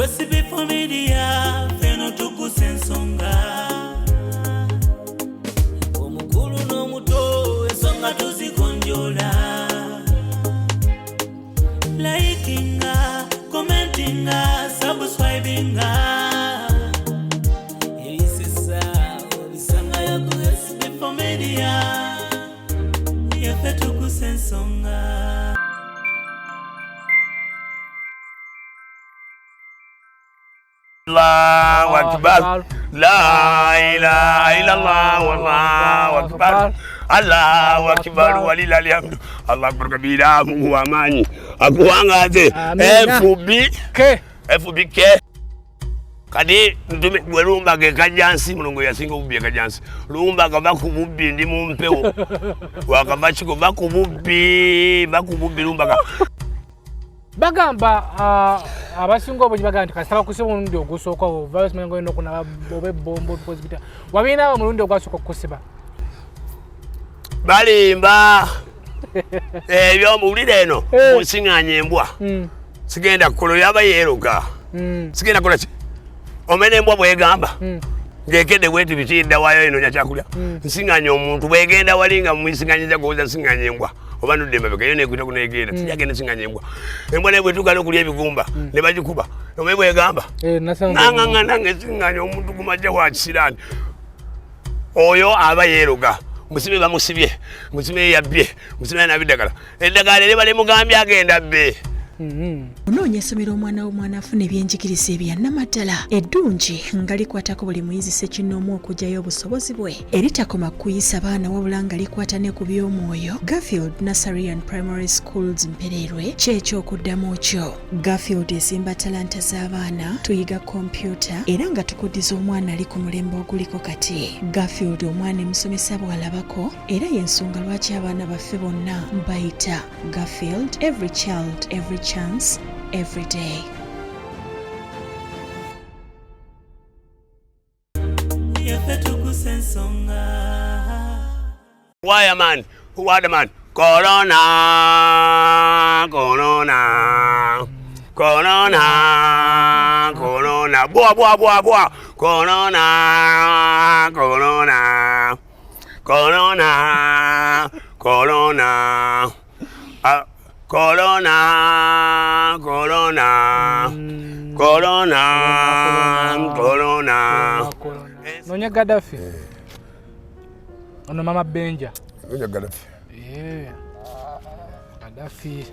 Sb4 Media feno Tuggussa Enssonga omukulu n'omuto ensonga tuzigonjola likinga commentinga subscribinga elisisa obisanga ya ku Sb4 Media yefe Tuggussa Enssonga. Allahu Akbar, la ilaha illallah, wallahu akbar, Allahu Akbar, walillahil hamdu, Allahu Akbar kabira, Mungu wa amani akuangaze. FBK kadi ndume gwelumba ge kajansi mulungu yasinga ubye kajansi lumba kaba kububbi ndi mumpewo wakabachiko bakububbi lumba ka bagamba abasinga obungi bagamba nti kasitaba kusiba omulundi ogusooka virus mango eno kuna bobe bombo positive wabina omulundi ogwasooka kusiba balimba ebyo mulire eno musinganye embwa sigenda kulo yaba yeruka sigenda kola omene embwa bwegamba ngekede wetu bitinda wayo eno nyachakulya nsinganye omuntu bwegenda walinga muisinganyiza goza singanye embwa obanu dembe yone kuita kunegera tijagene singanye embwa embwa ne bwetuka no kulya bigumba ne bagikuba omwe bwegamba nanga nange singanye omuntu kumaja wa kisirani oyo aba yeruka musibe bamusibye musibe yabye musibe nabidagala edagala le bale mugambi agenda bbe Onoonya essomero omwana afuna ebyenjigiriza ebya Namatala eddungi nga likwatako buli muyizi ssekinnoomu okugyayo obusobozi bwe eritakoma kuyisa baana wabula nga likwata ne ku by'omwoyo. Garfield Nursery and Primary Schools Mpererwe ky'ekyokuddamu kyo. Garfield esimba talanta z'abaana, tuyiga kompyuta era nga tukuddiza omwana ali ku mulembe oguliko kati. Garfield omwana emusomesa bw'alabako era y'ensonga lwaki abaana baffe bonna bayita Garfield. Every child, every chance, every day. Why a man? Who are the man? Corona, corona, corona, corona, boa, boa, boa, boa, corona, corona, corona, corona. Corona, corona, corona, corona. Nonya Gaddafi. Ono mama Benja. Nonya Gaddafi. Yeah. Gaddafi.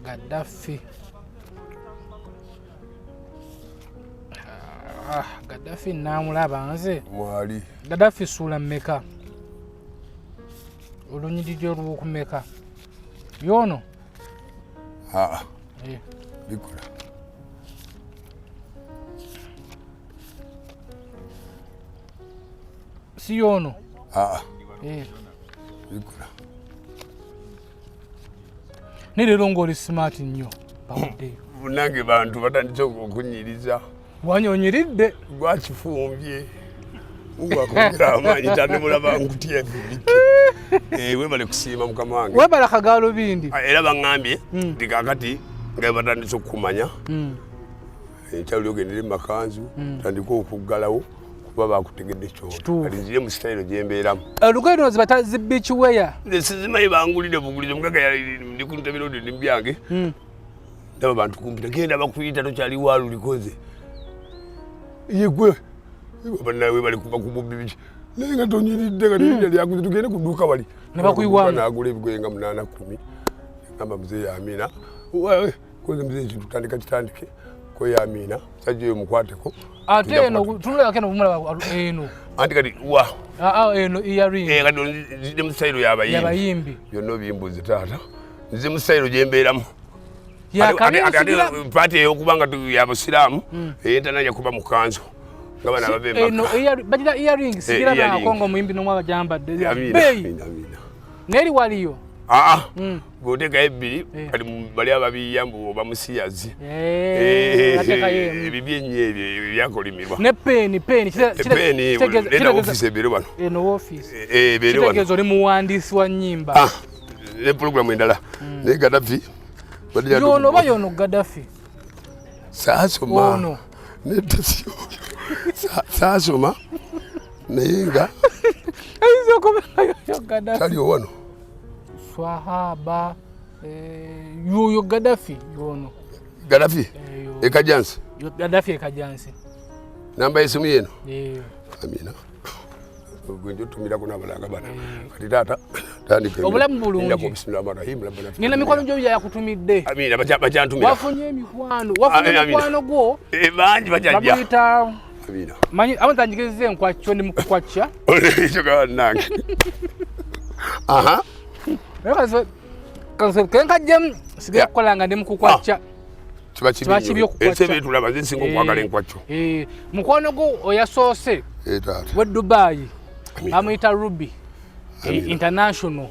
Gaddafi. Gaddafi namulaba nze. Mwali. Gaddafi sula mmeka. Olunyiriri olw'okumeka yono bikola si yono bikola nerero ng'oli smart nnyo bawuddeyo nange bantu batandise okunyiriza wanyonyiridde gwakifumbye uwakugira amanyi tane mulaba nkutya bibike webale kusiima mukama wange webala kagalo bindi era bangambye ndikakati nga batandise okumanya ekyalo ogendere makanzu tandika okuggalawo kuba bakutegedde kyo alinzire mu style gyembeeramu olugendo nozibata zibichi weya sizimanyi bangulire bugulizo mugaga ndi ku ntabiro ndi mbyange ndaba bantu kumpita genda bakuyita tokyali walu likoze yegwe banawe bali kuba kububbi nenga tonyiridde kati yali yakuze tugende kuduka wali nebakuyiwana nagula ebigwenga 8-10 ngamba mzee ya Amina wewe koze mzee tutandika kitandike ko ya Amina sajje mukwateko ate eno tunula keno bumula eno anti kati wa eno earring kati nzide musairo yabayimbi yonno bimbuzi tata nzide musairo jembeeramu pati eyokubanga yabusiramu eyentananya kuba mukanzo ngabana babemba eno badira earring sigira na kongo muyimbi no mwa jambadde bei neri waliyo boteka ebiri bali ababiyambu bamusiyazi ebibyenye byakolimirwa ne peni kira office ebiri bano eno office ebiri bano kitegezo oli muwandisi wa nyimba ne program endala ne Gaddafi yono bayono Gaddafi sasoma ono netasio sasoma nenga aizo komera yo Gaddafi tali wano swahaba yo Gaddafi yono Gaddafi ekajansi yo Gaddafi ekajansi namba esimu yeno amina gonjo tumira kuna balanga bana kati tata tandike obulamu bulungi bismillahirrahmanirrahim nina mikwano gyo yakutumidde amina bajantumira wafunye mikwano gwo banji bajajja babita amina manyi abatanjigeze enkwacho ndi mukwacha olekyo nange aha kanso kenka jem sige kolanga ndi mukwacha kibakibi ensebe tulaba zinsinga okwagala enkwacho mukwano gwo oyasoose tata we Dubai amuyita Ruby International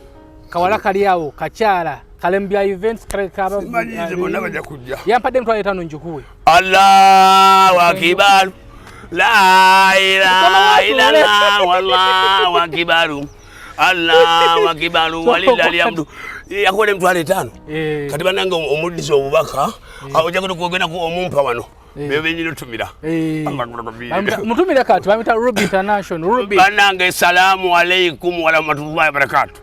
kawala kaliawo kakyala kalembya events kaba manyize bonna bajja kujja yampadde mtwale 5 njikuwe Allahu akbar la ilaha illallah wallahu akbar Allahu akbar walillahi hamdu yakole mtwale 5 kati bananga omuddizo obubaka ojja kugenda ku omumpa wano bebe nyino tumira mutumira kati bamita Ruby International Ruby bananga assalamu alaykum wa rahmatullahi wa barakatuh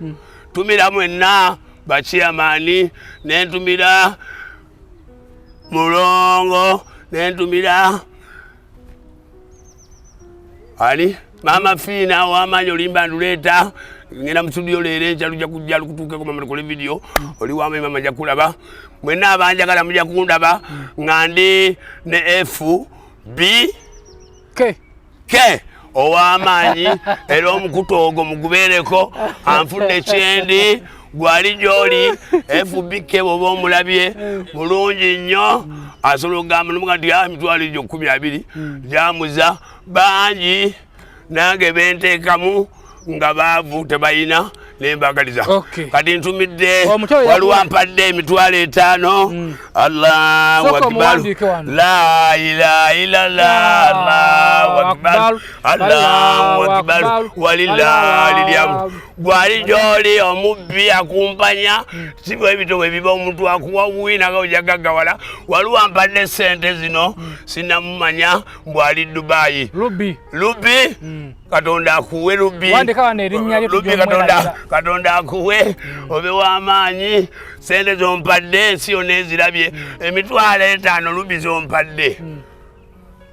tumira mwenna bachiamani nentumira mulongo nentumira ali mama fina wamanyo limba nduleta ngena mstudio lere nchaluja kujja lukutuke ko mama kole video oli wame mama jakulaba mwenna abanjagala mujja kundaba ngandi ne FB K owamanyi era omukutogo mugubereko anfudde kyendi gwali joli FBK bobo omulabye mulungi nnyo asologamba nomugandi mitwalo gyo 12 jamuza bangi nange benteekamu nga baavu tebayina nembagaliza kati ntumidde waliwo mpadde emitwalo 5 Allahu akbar la ilaha illallah Allahu akbar Allahu akbar walillahi alhamd gwali joli omubbi akumpanya sibo ebitobo ebiba omuntu akuwa wina gaojagaga wala waliwo mpadde sente zino sinamumanya mbwali Dubai Ruby katonda akuwe Ruby katonda akuwe obe w'amaanyi sente zompadde ensi yonna ezirabye emitwalo 5 Ruby zompadde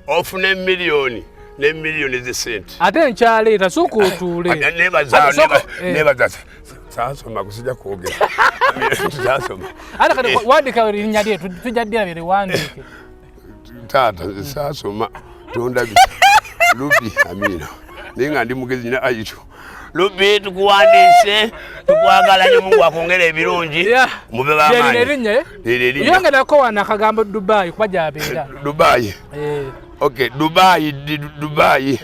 ofune miliyoni ne miliyoni z'esente ate nkyaleeta sooka otuule nebaza sasoma kusijja kwogera sasoma ate kati wandika erinnya lye tujja ddira liwandiike taata sasoma tondabi Ruby amina ninga ndi mugezi na ayitu Ruby tukuwandiise tukwagala nnyo Mungu akwongera ebirungi mube b'amaanyi yonge nako wana akagambo Dubai kuba gy'abeera Dubai okay Dubai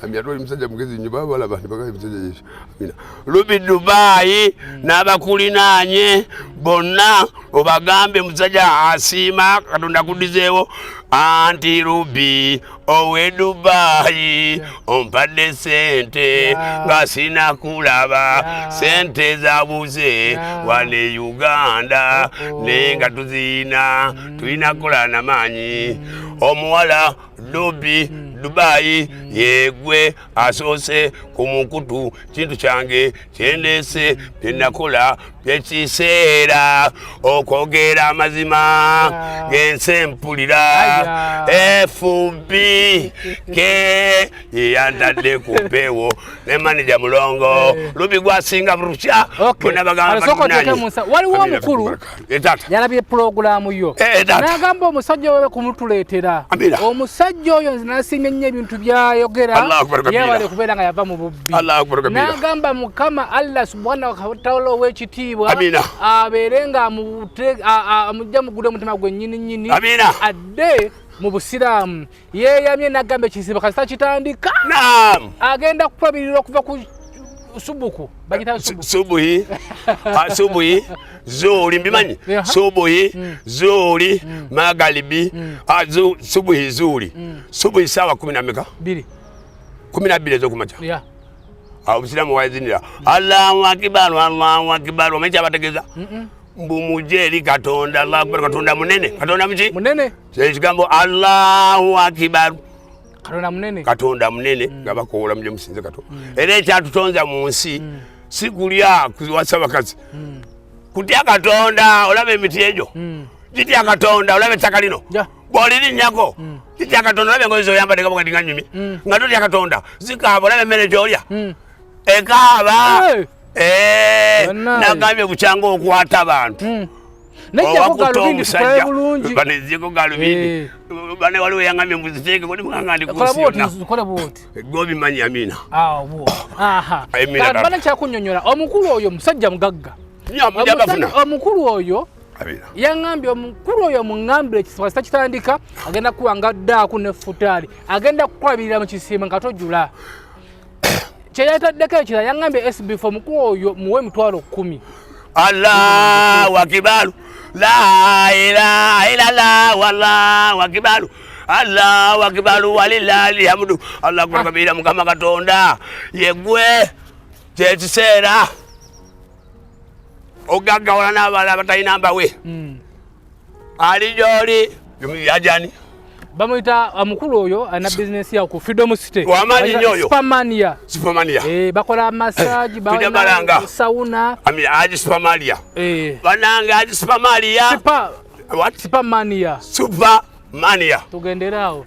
amya toli musajja mugezi nnyo baba balaba ntibagaye musajja Yesu amina Ruby Dubai n'abakulinaanye bonna obagambe musajja asiima katonda kuddizeewo anti Ruby owe Dubai ompadde sente nga sina kulaba sente zabuze wane Uganda nenga tuzina tulina kola namanyi omuwala Ruby Dubai yegwe asoose ku mukutu kintu kyange kyendese byenakola byekiseera okwogera amazima gense mpulira FB ke yantadde ku mpeewo ne manager mulongo Ruby gwasinga burukya bonna bagamba waliwo omukulu yalabye pulogulaamu yo n'agamba omusajja wewe kumutuleetera omusajja oyo nze nasimye nnyo ebintu byayogera yewale kubeera nga yava mu bubbi n'agamba mukama Allah subhanahu wa ta'ala ow'ekitiibwa abeere nga amujja mugule omutima gwe nnyini adde mu busiraamu yeeyamye n'agamba ekizibu kasita kitandika agenda kupabirira okuva ku subuku bagita subuhi zuri mbimanyi subuhi zuri magalibi subuhi zuri subuhi sawa 12 12 zo kumacha obusiramu wazinira Allahu akbar omecha bategeza mbumujeri katonda Allah akbar katonda munene katonda mchi munene ekigambo Allahu akbar katonda munene ngabakola muje musinze katonda era ekyatutonza mu nsi sikulya kuwasaba kazi kutya katonda olabe emiti ejo kitya katonda olabe ettaka lino bwoliri nnyako kitya katonda olabe engoye zoyambadde nga bwekati nga nnyumi nga totya katonda zikaaba olabe emmere gyolya ekaaba nagambye bukyanga okwata abantu banezeko galubindi bane waliwo yangambye mbuziteeke kodi mukanga ndi kusiona gobimanyi amina bana kyakunnyonnyola omukulu oyo musajja mugagga omukulu oyo yangambye omukulu oyo muŋŋambire ekiswa kitakitandika agenda kuwanga ddaaku ne futaali agenda kukwabirira mu kisiima nga tojula kyeyataddeko ekira yangambye SB4 omukulu oyo muwe emitwalo 10 Allahu akbar la ilaha illallah wallahu akbar Allahu akbar walillahi hamdu Allahu akbar kabira mukama katonda yegwe kyekiseera ogagawala n'abala batalina mbawe ali gy'oli yajani bamuyita omukulu oyo ana business ya ku Freedom City wamani nyoyo Supermania bakola massage bakola sauna aji Supermania bananga aji Supermania Supermania tugenderao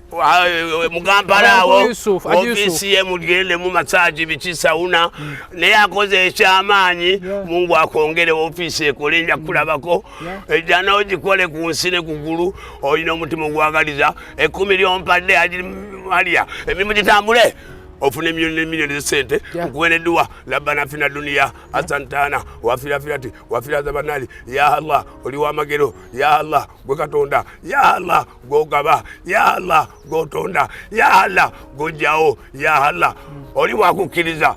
mukampalawo ofisi ye mugende mu massage bichi sauna ne yakoze ekyamanyi Mungu akongere ofisi ekolenja kulabako ejana ogikole ku nsine kugulu oyina omutima gwagaliza 10 lyompadde aji Maria emimu gitambule ofune milioni sente kuwene dua labana fina dunia asantana wafira firati wafira zabanali ya Allah oli wa magero ya Allah gwe katonda ya Allah gogaba ya Allah gotonda ya Allah gojao ya Allah oli wa kukiriza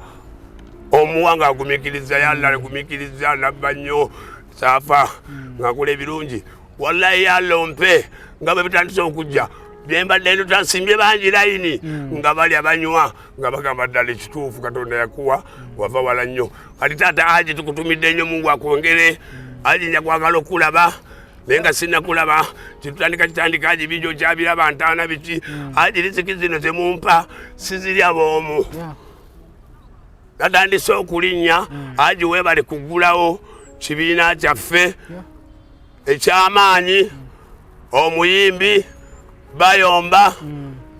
omuwanga agumikiriza ya Allah agumikiriza nabanyo safa ngakule birungi wallahi ya lompe ngabe bitandisa okujja byemba dendo tansimbye banji layini nga bali abanywa nga bagamba ddala ekituufu katonda yakuwa wava wala nnyo kati taata aji tukutumidde nnyo Mungu akwongere aji njakwagala okulaba naye nga sinnakulaba kitandika aji bijo kyabiraba ntaana biki aji riziki zino temumpa sizirya boomu natandise okulinnya aji webale kugulawo kibiina kyaffe ekyamaanyi omuyimbi bayomba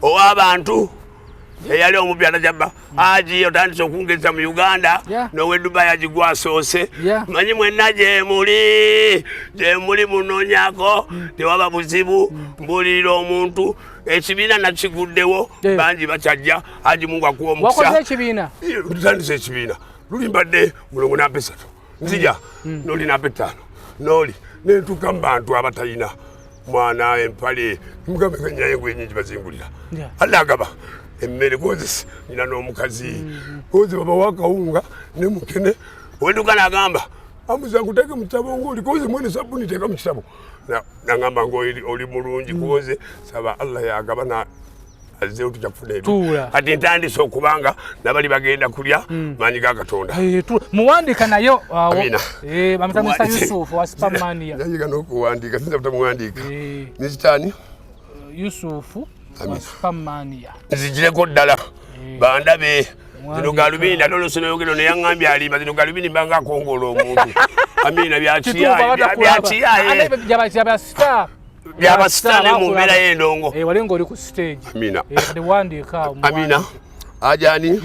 ow'abantu eyali omubyala jabba aji otandise okungeza mu Uganda nowe Dubai agigwasoose manyi mwenna gyemuli munonyako tewaba buzibu mbulirira omuntu ekibiina nakiguddewo bangi bakyajja aji Mungu akuwa omukisa tutandise ekibiina lulimbadde mulongo nampa 3 nzija noli nampa 5 noli nentuka mu bantu abatalina mwana empale mugambe kanyaye gwenyingi bazingulira alagaba emmere kozesi nina n'omukazi koze baba wakawunga ne mukene weduka nagamba amuzangu teke mu kitabo ngoli koze mwene sabuni teka mu kitabo nagamba ngoli mulungi koze saba Allah yagaba na azze otujafuna ebi kati ntandise okubanga nabali bagenda kulya manyi ga katonda muwandika nayo bamtamisa Yusuf wa Supermania yayiga n'okuwandika sinza butamuwandika nikitani Yusuf wa Supermania nzijireko ddala bandabe zino galubindi ate olusono yogero neyaŋŋambye alimba zino galubindi mbanga akongoola omuntu amina byakiyaye byabasitane mu mbeera y'endongo walinga oli ku stage amina wandiika amina ajani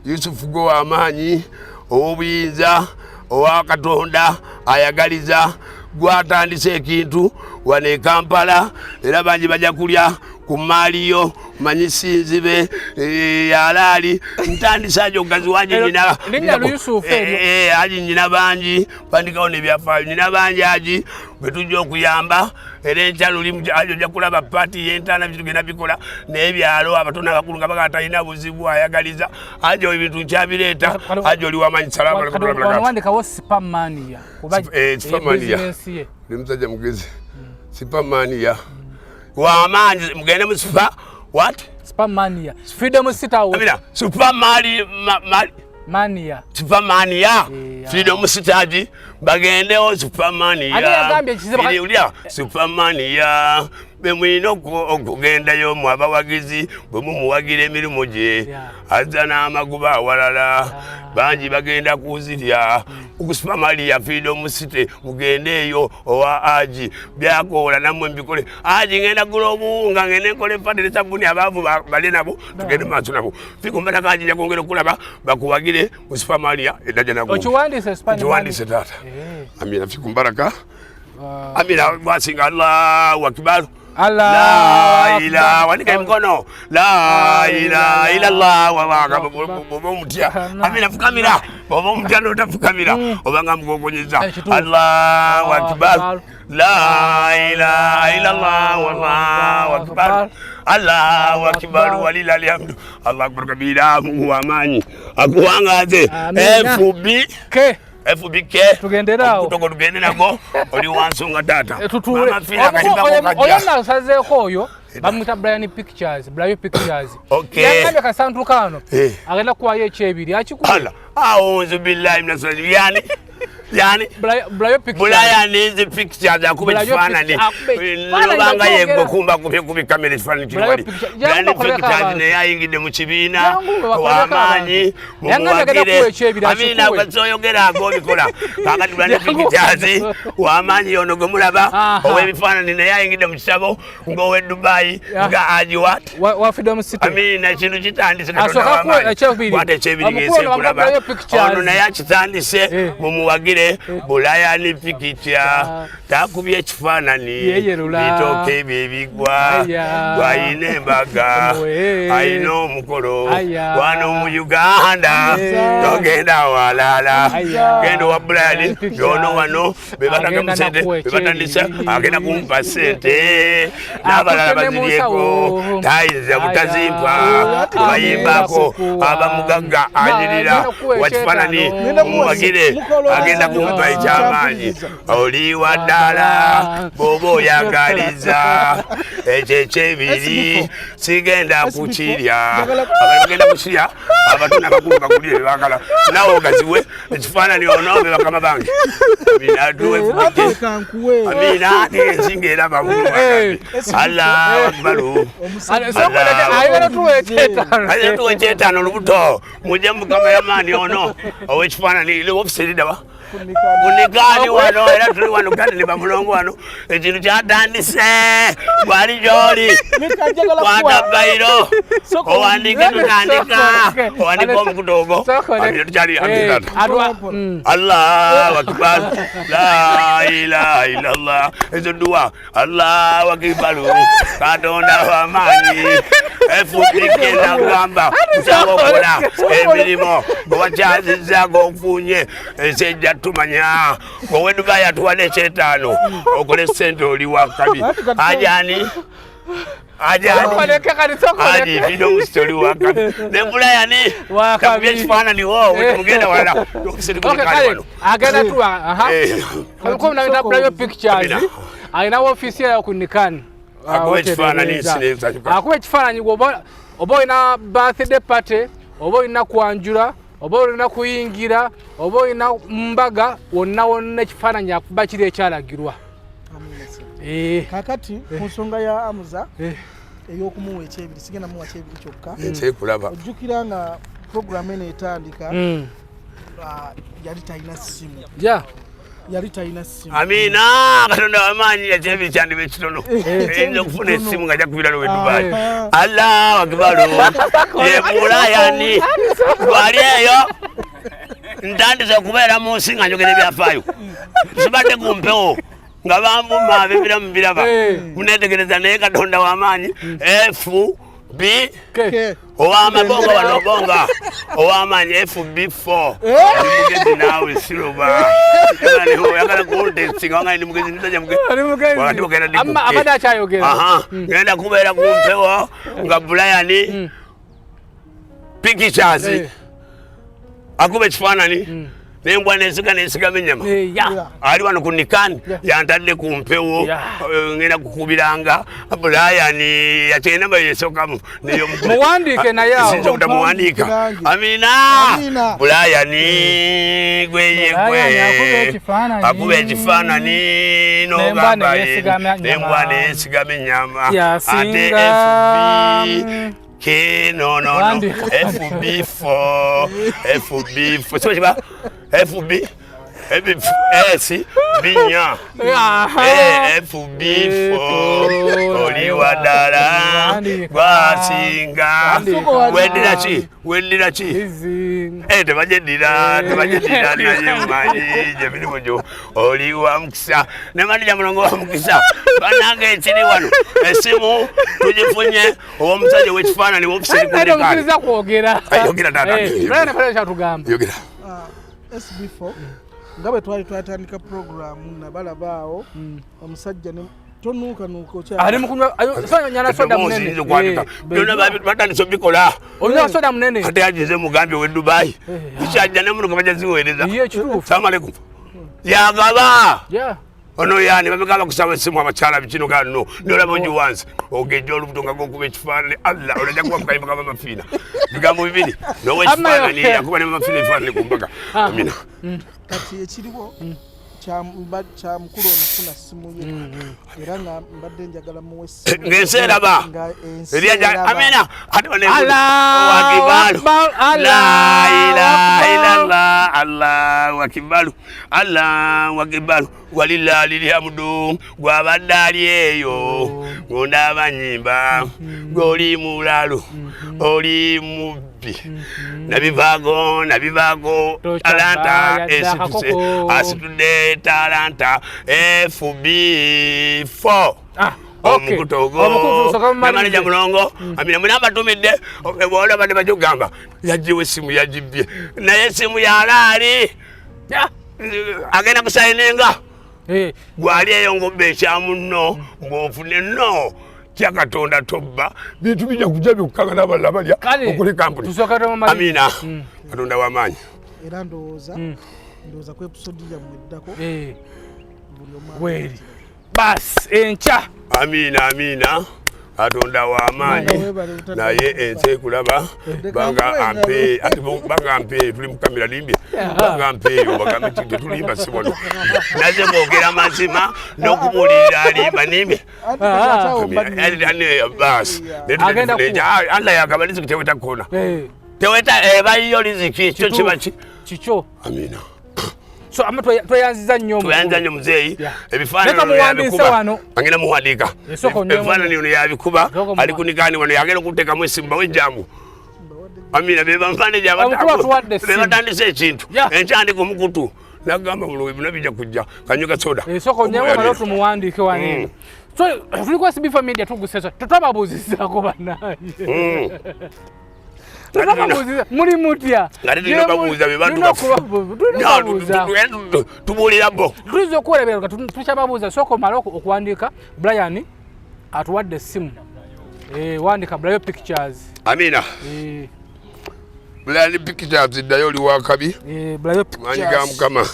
Yusufu gwe w'amaanyi ow'obuyinza owa katonda ayagaliza gwatandise ekintu wano e Kampala era bangi bajja kulya ku maaliyo manyi sinzibe yalaali ntandisa ajo omukazi wanje nyina aji nyina bangi bandikawo nebyafaayo nyina bangi aji betujja okuyamba era enkyalo ajo ojja kulaba paati yentaana bitugenda bikola n'ebyalo abatono abakulu nga baga talina buzibu ayagaliza ajo ebintu nkyabireeta ajo oli wamanyi salaamawandikawo Supermania ndi musajja mugezi Supermania wamaanyi mugende mu Supermania Freedom City Supermania Freedom City bagendewo Supermania ulya Supermania bemwino okugendayo mu abawagizi bwe mumuwagira emirimu gye azza n'amaguba awalala bangi bagenda kuzirya Supermania Freedom City mugendeeyo owa Aji byakoola nammwe mbikole Aji ngenda gula obuwunga ngende nkole fadire sabuni abaavu bali nabo tugende maaso nabo fikumbata kaji nja kwongera okulaba bakuwagire mu Supermania eddaja nabo okiwandiise taata amina fikumbaraka amina wasinga Allahu Akbar La ilaha wanika mkono la ilaha illa Allah wa bobo mutya amina fukamira bobo mutya no tafukamira obanga mugogonyeza Allahu Akbar la ilaha illa Allah wallahu akbar Allahu Akbar walillahil hamd Allahu Akbar kabira Mungu wa amani akuwangaze FBK tugenderao tugenderako oli wansonga tata mama fila katika oyona sazeko oyo bamwita Brian Pictures yanga kasantu kano agenda kuwayo ekyebiri akikula a'udhu billahi minash shaitani yani Brian is pictures akube kifanani nobanga yegwe kumba kubi kamera kifanani kirwali yani pictures ne yayingide mu kibina w'amaanyi mumwagire amina kwasoyogera agobikola kakati Brian Pictures w'amaanyi yono gomulaba owebifanani ne yayingide mu kisabo ngowe Dubai nga aji wa Freedom City amina kintu kitandise kwate kyebiri ngese kulaba ono ne yakitandise mumuwagire Brian Pictures takubye kifanani bitoke bibigwa bayine embaga ayino omukolo wano mu Uganda togenda walala gendo wa Brian yono wano bebatanga musente bebatandisa agenda kumpa sente n'abalala baziriyeko tayiza butazimpa bayimbako abamugaga anyirira wakifanani mumuwagire agenda kumpa ekyamaanyi oli waddala bw'oba oyagaliza ekyo ekyebiri sigenda kukirya bagenda kukirya abatuna bakulu bakulire bakala nawe ogaziwe ekifaanani ono be bakama bange amina ensinga era bamulu Allahu Akbar ayina tuwa ekyetaano olubuto mujje mukameramaani ono ow'ekifaanani ofisiridaba Unikani wano era tuli wano kandi ne bamulongo wano ekintu kyatandise bwali gy'oli kwatabayiro owandike tutandika owandika omukutogo tukyali Allahu Akbar la ilaha illallah ezo duwa Allahu Akbar Katonda w'amaanyi efudike nagamba kyawokola emirimo gwewakyazizzaako ofunye ensejja tumanya wowe Dubai atuwa n'ekyetaano okole sente oli wakabi ajani aji Freedom Story wakabi ne Brian takubye ekifaanani wowe mugenda wala agenda tuwa ko na Brian Pictures ayina ofisi ya kunikani akuwe ekifaanani akuwe ekifaananyi oba oyina birthday party oba oyina kwanjula oba olina kuyingira oba olina mbaga wonna ekifaananyi akuba kiri ekyalagirwa kakati ku nsonga ya Amuza ey'okumuwa ekyebiri sigenda muwa kyebiri kyokka ojjukira nga programu eno etandika yali talina ssimu yali talina ssimu amina Katonda w'amaanyi ekyebiri kyandiba ekitono eyinza okufuna essimu nga jakubira lowe Dubai Allahu Akbar Brian gwali eyo ntandise okubeera mu nsi nga njogera ebyafaayo sibadde ku mpewo nga bambuma ab'ebiramu biraba muneetegereza naye Katonda w'amaanyi FB ow'amabonga wano bonga ow'amaanyi FB4 mugezi naawe siroba oyagala kuntestinga wanga ndi mugezi nitaja wakati ogenda genda kubeera ku mpewo nga Brian Pictures akuba ekifaanani nembwa nesiga ennyama ali wano ku nikani yantadde ku mpewo ngenda kukubiranga bulayani yakyena bayesokamu muwandiike naye sinza okutamuwandiika amina bulayani gweyegwe akuba ekifaanani n'ogamba nembwa neyesigama ennyama ate FB no FB4 so chiba FB S binya FB4 oliwa dala gwasinga wedira chi tebajedira naye manyi jebirimu jo oliwa mukisa ne mani ja mulongo wa mukisa bananga ekiri wano esimu tujifunye omusajja w'ekifaananyi w'ofisiri kundikira kwogera ayogera tata bana pale kyatugamba yogera SB4 ngabe twatandika program na balabaawo omusajja ne tonuka kya ali mukunywa so nyana soda munene byonna batandise bikola onywa soda munene ate yagize mugambi we Dubai kikyajja ne muno kabaja ziweereza salamu alaikum yagaba ono yani babegala kusaba simu abakyala bikino gano ndola bonju wansi ogejo olubuto ngako kuba ekifaananyi Allah olaja kuba mukayimba kama mafiina bigambo bibiri nowe ekifaananyi yakuba ne mafiina ekifaananyi kumbaga amina kati ekiriwo kya mukulu onofuna simu ye era nga mbadde njagala muwe simu ng'enseeraba amina Allahu akbar walillahi alhamdu gwabadde ali eyo ng'ondaba nnyimba ng'oli mulalu oli mubbi nabivago talanta asitudde talanta FB4 omukutogo namanija mulongo amina mwina abatumidde bwola badde bajogamba yajiwe esimu yajibbye naye esimu yalaali agenda kusayinenga gwali eyo ngobbe ekyamu nno ng'ofune nno kyakatonda tobba bintu bijja kujja bikukanga n'abalala balya okuli kampuni amina katonda w'amaanyi era ndowooza ku episode yammwe eddako weri bas enkya amina katonda w'amaanyi naye ensi ekulaba banga ampe tuli mukamera limbye banga ampeeyo bagambe tetulimba si wano naze boogera mazima n'okubulirira alimba nimbe bas Allah yagaba liziki teweta kona teweta bayiyo liziki kyo kiba kikyo amina so ama twayanziza nnyo muzeeyi ebifaananyi yabikuba angenda muwandiika ebifaananyi ono yabikuba ali kunikani wano yagenda okuteekamu esimu bawejjangu amina bebamfaaniji bebatandisa ekintu enkyandiika omukutu nagamba mulowe bino bijja kujja kanyuga soda esoko nyewe malo tumuwandiike wanene so tuli ku SB4 Media tugusesa tutababuuzizaako bannaye muli mutya tubulira bo tuliza okwolebera tukyababuuza sooka omala okuwandiika Brian atuwadde essimu wandika Brian Pictures amina Brian Pictures ddayo oli wakabi wandiika mukama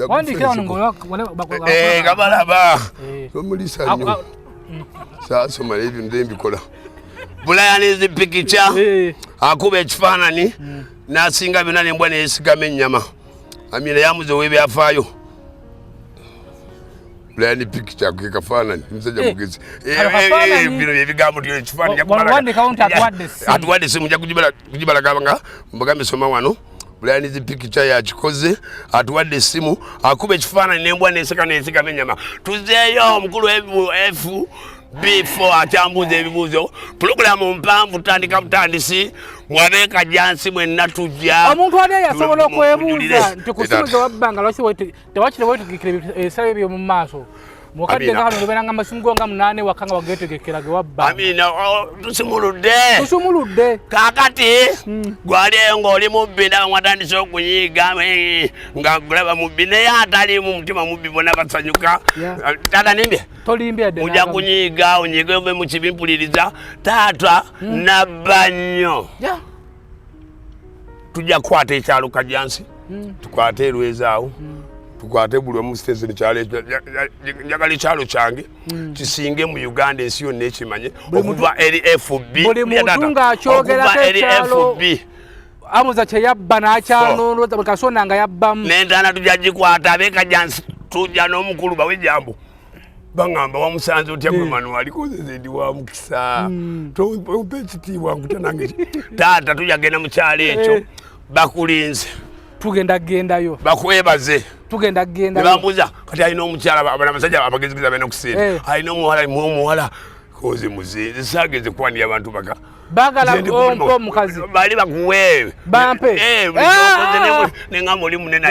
wandikira wano gabalaba omulisa nnyo saasomala ebyo nze mbikola Brian is picture akuba ekifaananyi n'asinga byonna nembwa neyesigama ennyama amina yamuze w'ebyafaayo Brian picture ke kafaananyi musajja mugezi bino byebigambo tyo ekifaananyi atuwadde essimu nja kugibalagaba nga mbagambe soma wano Brian is picture yakikoze atuwadde essimu akuba ekifaananyi nembwa neyesigama ennyama tuzeeyo omukulu FB4 akyambuuza ebibuuzo pulogulaamu mpanvu tutandika butandisi mwabeeka jansi mwenna tujja omuntu ali yasobola okwebuuza nti ku simu zewabbanga lwaki tewakire weetegekera ebisale byo mu maaso mukadde nga kano lubeeranga amasimu go nga 8 wakanga wageetegekera ge wabba amina tusumuludde kaakati gwali eyo ng'oli mubbi ndaba mwatandise okunyiiga nga gulaba mubbi naye ataliimu mutima mubbi bonna basanyuka tata nimbye mujja kunyiiga onyiige ove mu kibi mpuliriza taata nabba nnyo tujja kukwata ekyalo Kajjansi tukwate Erwezaawo tukwate buli omu station kyalo njagala ekyalo kyange kisinge mu Uganda ensi yonna ekimanye okuva eri FB buli muntu ng'akyogerako ekyalo Amuza kye yabba n'akyanoonooza Kasonda nga yabbamu n'entaana tujja gikwata ab'e Kajjansi tujja n'omukulu bawe ejambo bangamba wamusanze otya gwe Manuel kozeze ndi wa mukisa tompe ekitiibwa nkutya nange taata tujja genda mu kyalo ekyo bakulinze tugendayo bakwebaze tugendayo bambuza kati alina omukyala abasajja abagezigiza balina okusinda alina omuwala koze muzinzi sageze kwanira abantu baka bagala ompo mukazi bali bakuwewe bampe nenga muli munene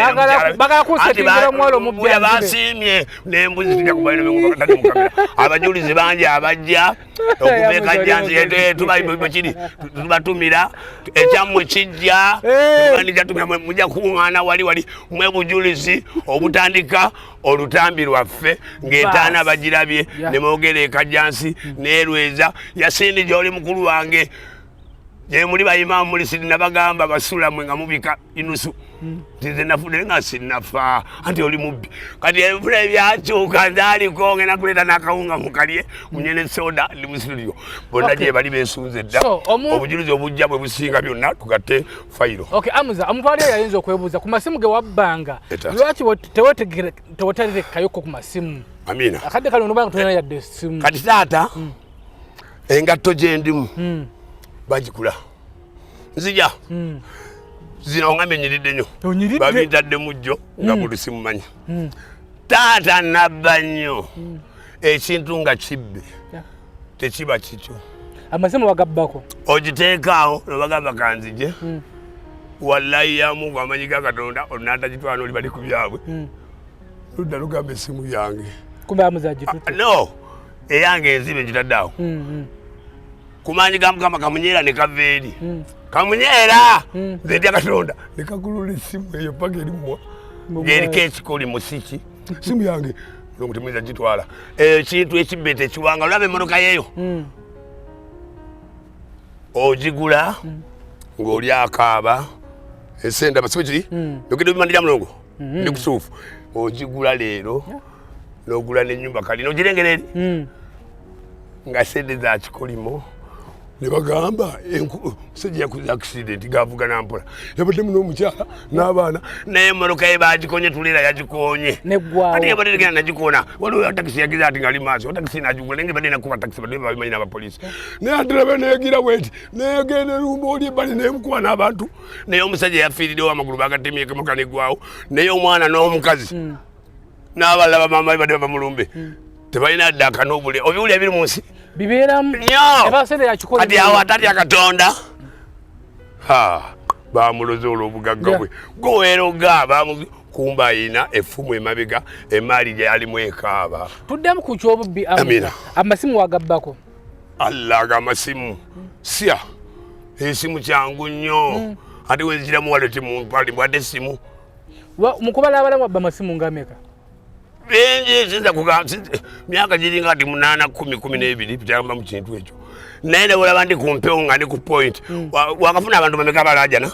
bagala kusetingira omwalo mubya basimye nembuzi tujja kubalina mukatali mukamera abajulizi bangi abajja okubeka jansi tubayibakiri tubatumira ekyamwe kijja tubanija mujja kuŋŋaana wali mwebujulizi obutandika olutambi lwaffe ng'entaana bagirabye ne boogera e Kajjansi n'Erweza yasindi gy'oli mukulu wange gye muli bayimamu muli sirinabagamba basula mwe nga mubika inusu nze nafudde nga sinnafa anti oli mubbi kati ebifuna ebyakyuka ndaaliko ngenda kuleeta n'akawunga mukalye munyene soda ndi mu studio bonna gye bali beesunze dda obujulizi obujja bwe businga byonna tugatte fayiro. Amuza omutwali yayinza okwebuuza ku masimu ge wabbanga lwaki tewoterekayoku ku masimu amina akadde kale onobanga tolina yadde essimu kati taata engatto gye ndimu bagikula nzija zino ngambe nyiridde nnyo babintadde mujjo nga buli simumanyi taata nabba nnyo ekintu nga kibbe tekiba kikyo amasimu bagabbako ogiteekaawo nobagamba kanzije wallayi yamu gwamanyi ga Katonda onatagitwala oli bali ku byabwe ludda lugamba essimu yange kumbe amuza gitutte no eyange enzibe ngitaddeawo kumanyi ga Mukama kamunyeera ne kava eri kamunyeera nze ndya Katonda ne kagulula essimu eyo paka erimwa ng'eriko ekikoli musiki simu yange longo temuyinza gitwala ekintu ekibbe tekiwanga olaba emmotoka yeeyo ogigula ng'oli akaaba esente abasibe kiri yogedde bimandira mulongo ndi kusuufu ogigula leero n'ogula n'ennyumba kalina ogirengera eri nga sente za kikolimo ne bagamba musajja yakoze accident gavuga nampola yabadde muno omukyala n'abaana naye emmotoka ye bagikonye tuleera yagikonye ate yabadde tegenda nagikona waliwo takisi yagiza ati ngali maaso takisi nagigula naye badde nakuba takisi badde babimanyi n'abapoliisi naye antirabe neegira bweti neegenda erumba oli ebbali neemukuba n'abantu naye omusajja yafiiriddewo amagulu bagatemyeko emotoka negwawo naye omwana n'omukazi n'abalala bamama badde bamulumbe tebalina ddaka n'obule obiwuli ebiri mu nsi bibeeramu kati awo atatya Katonda bamuloza olw'obugagga bwe goweroga kumba ayina effumu emabega emaali gye yalimu ekaaba tuddemu ku kyobubbi amasimu wagabbako allaga amasimu sya esimu kyangu nnyo ate wezikiramu walete mumpalibwadde essimu mukubala abalamu abba amasimu ngameka bingi sinza kugamba myaka giringa ati 8 10 12 bitamba mu kintu ekyo naye olaba ndi ku mpewo nga ndi ku point wakafuna abantu bameka balajana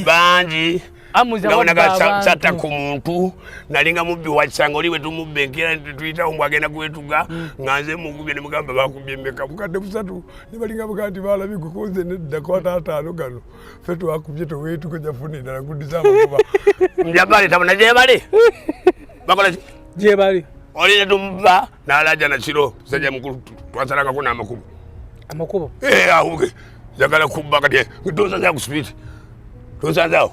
bangi satta ku muntu nalinga mubbi wakisanga oli wetumubbe nkera tuyita omu agenda kuwetuga nga nze mugubye ne mugamba bakubbye mmeka mukadde 3 ne balinga bukati balabigwe konze nedda kwata 5 gano ffe twakubye towetuga jafuna endala nkudiza amakuba njabale tabona gyebali bakola gyebali oli netumba n'alaja nakiro musajja mukulu twasalangako n'amakubo ahuge njagala kubba kati tosanzawo ku sipiti tosanzawo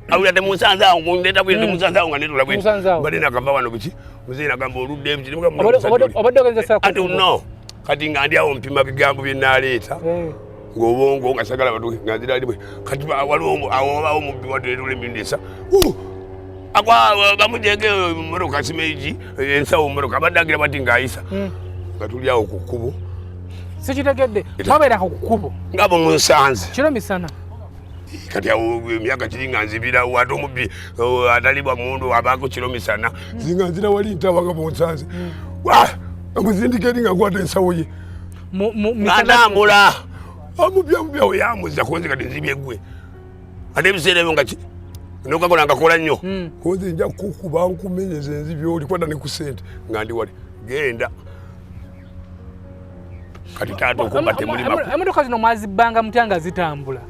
awulira temusanzawo ndeta bwire temusanzawo nga netula bwiti badde nakava wano biki muzeyi nagamba oludde ati no kati nga ndyawo mpima bigambo byenaleeta ng'obongo nga sagala batuke nga nziralibwe kati waliwo awo mubbi watuletola emindesa bamujege mmotoka simeiji ensawo mmotoka abadde agira bati ng'ayisa nga tuli awo ku kkubo sikitegedde mwabeerako ku kkubo ngabo munsanze kiro misana kati awo emyaka kiri nga nzibira ate omubbi atalibwa mundu abaako kiro misana zinga nzira wali ntabanga munsanze amuzindikeri nga kwata ensawo ye nga ntambula amubya oyamuza konze kati nzibye gwe ate biseera ebyo nga nokakola ngakola nnyo konze nja kukuba nkumenyeze nzibye oli kwata ne ku sente nga ndi wali genda kati taata okumba temulimako emotoka zino mwazibbanga mutya nga zitambula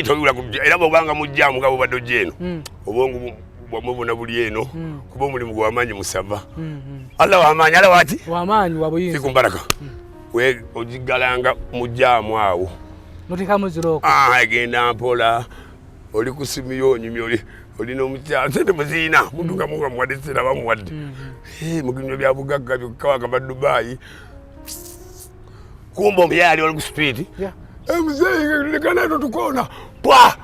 toyula era bwobanga mujjaamu nga bobadde ojja eno obwongu bwamubona buli eno kuba omulimu gwamaanyi musava allah wamaanyi ala wati wamaanyi wabuyinza sikumbaraka we ojigalanga mujjaamu awo notekamu ziroko egenda mpola oli ku simiyonyi olina omukyala sente muziina muntu nga muga muwadde sera bamuwadde muginywa bya bugagga byokawagamba Dubai kumba omuyali oli ku street muzeyi lekanato tukona pwa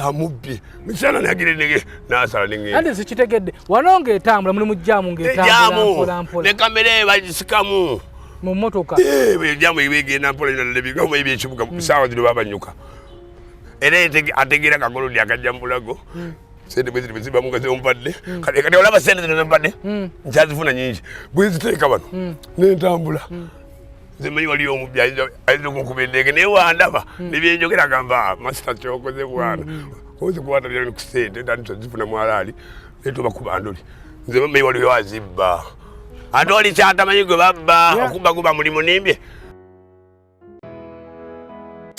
amubbi misana nagire nasala ninge andi sikitegedde wanonga etambula muli mujjaamu ng'etambula mpola ne kamera bagisikamu mu mmotoka jamu ibegenda mpola nalebika mu ebyekibuga sawa zino babanyuka era ategeera kagolodi akajjambulago sente bwe ziri ziba mugaze ompadde kati olaba sente zino zompadde nkyazifuna nyingi bwe ziteeka bano n'entambula zemanyi waliyo omubbi ayinza okunkuba endege naye wandaba nebyenjogera agamba masita kyokoze bwana kozi kuwata byali ku sente tandisa zifuna mwalaali netuba kubandoli nze mamanyi waliyo azibba ate oli kyatamanyi gwe babba okuba guba mulimu nimbye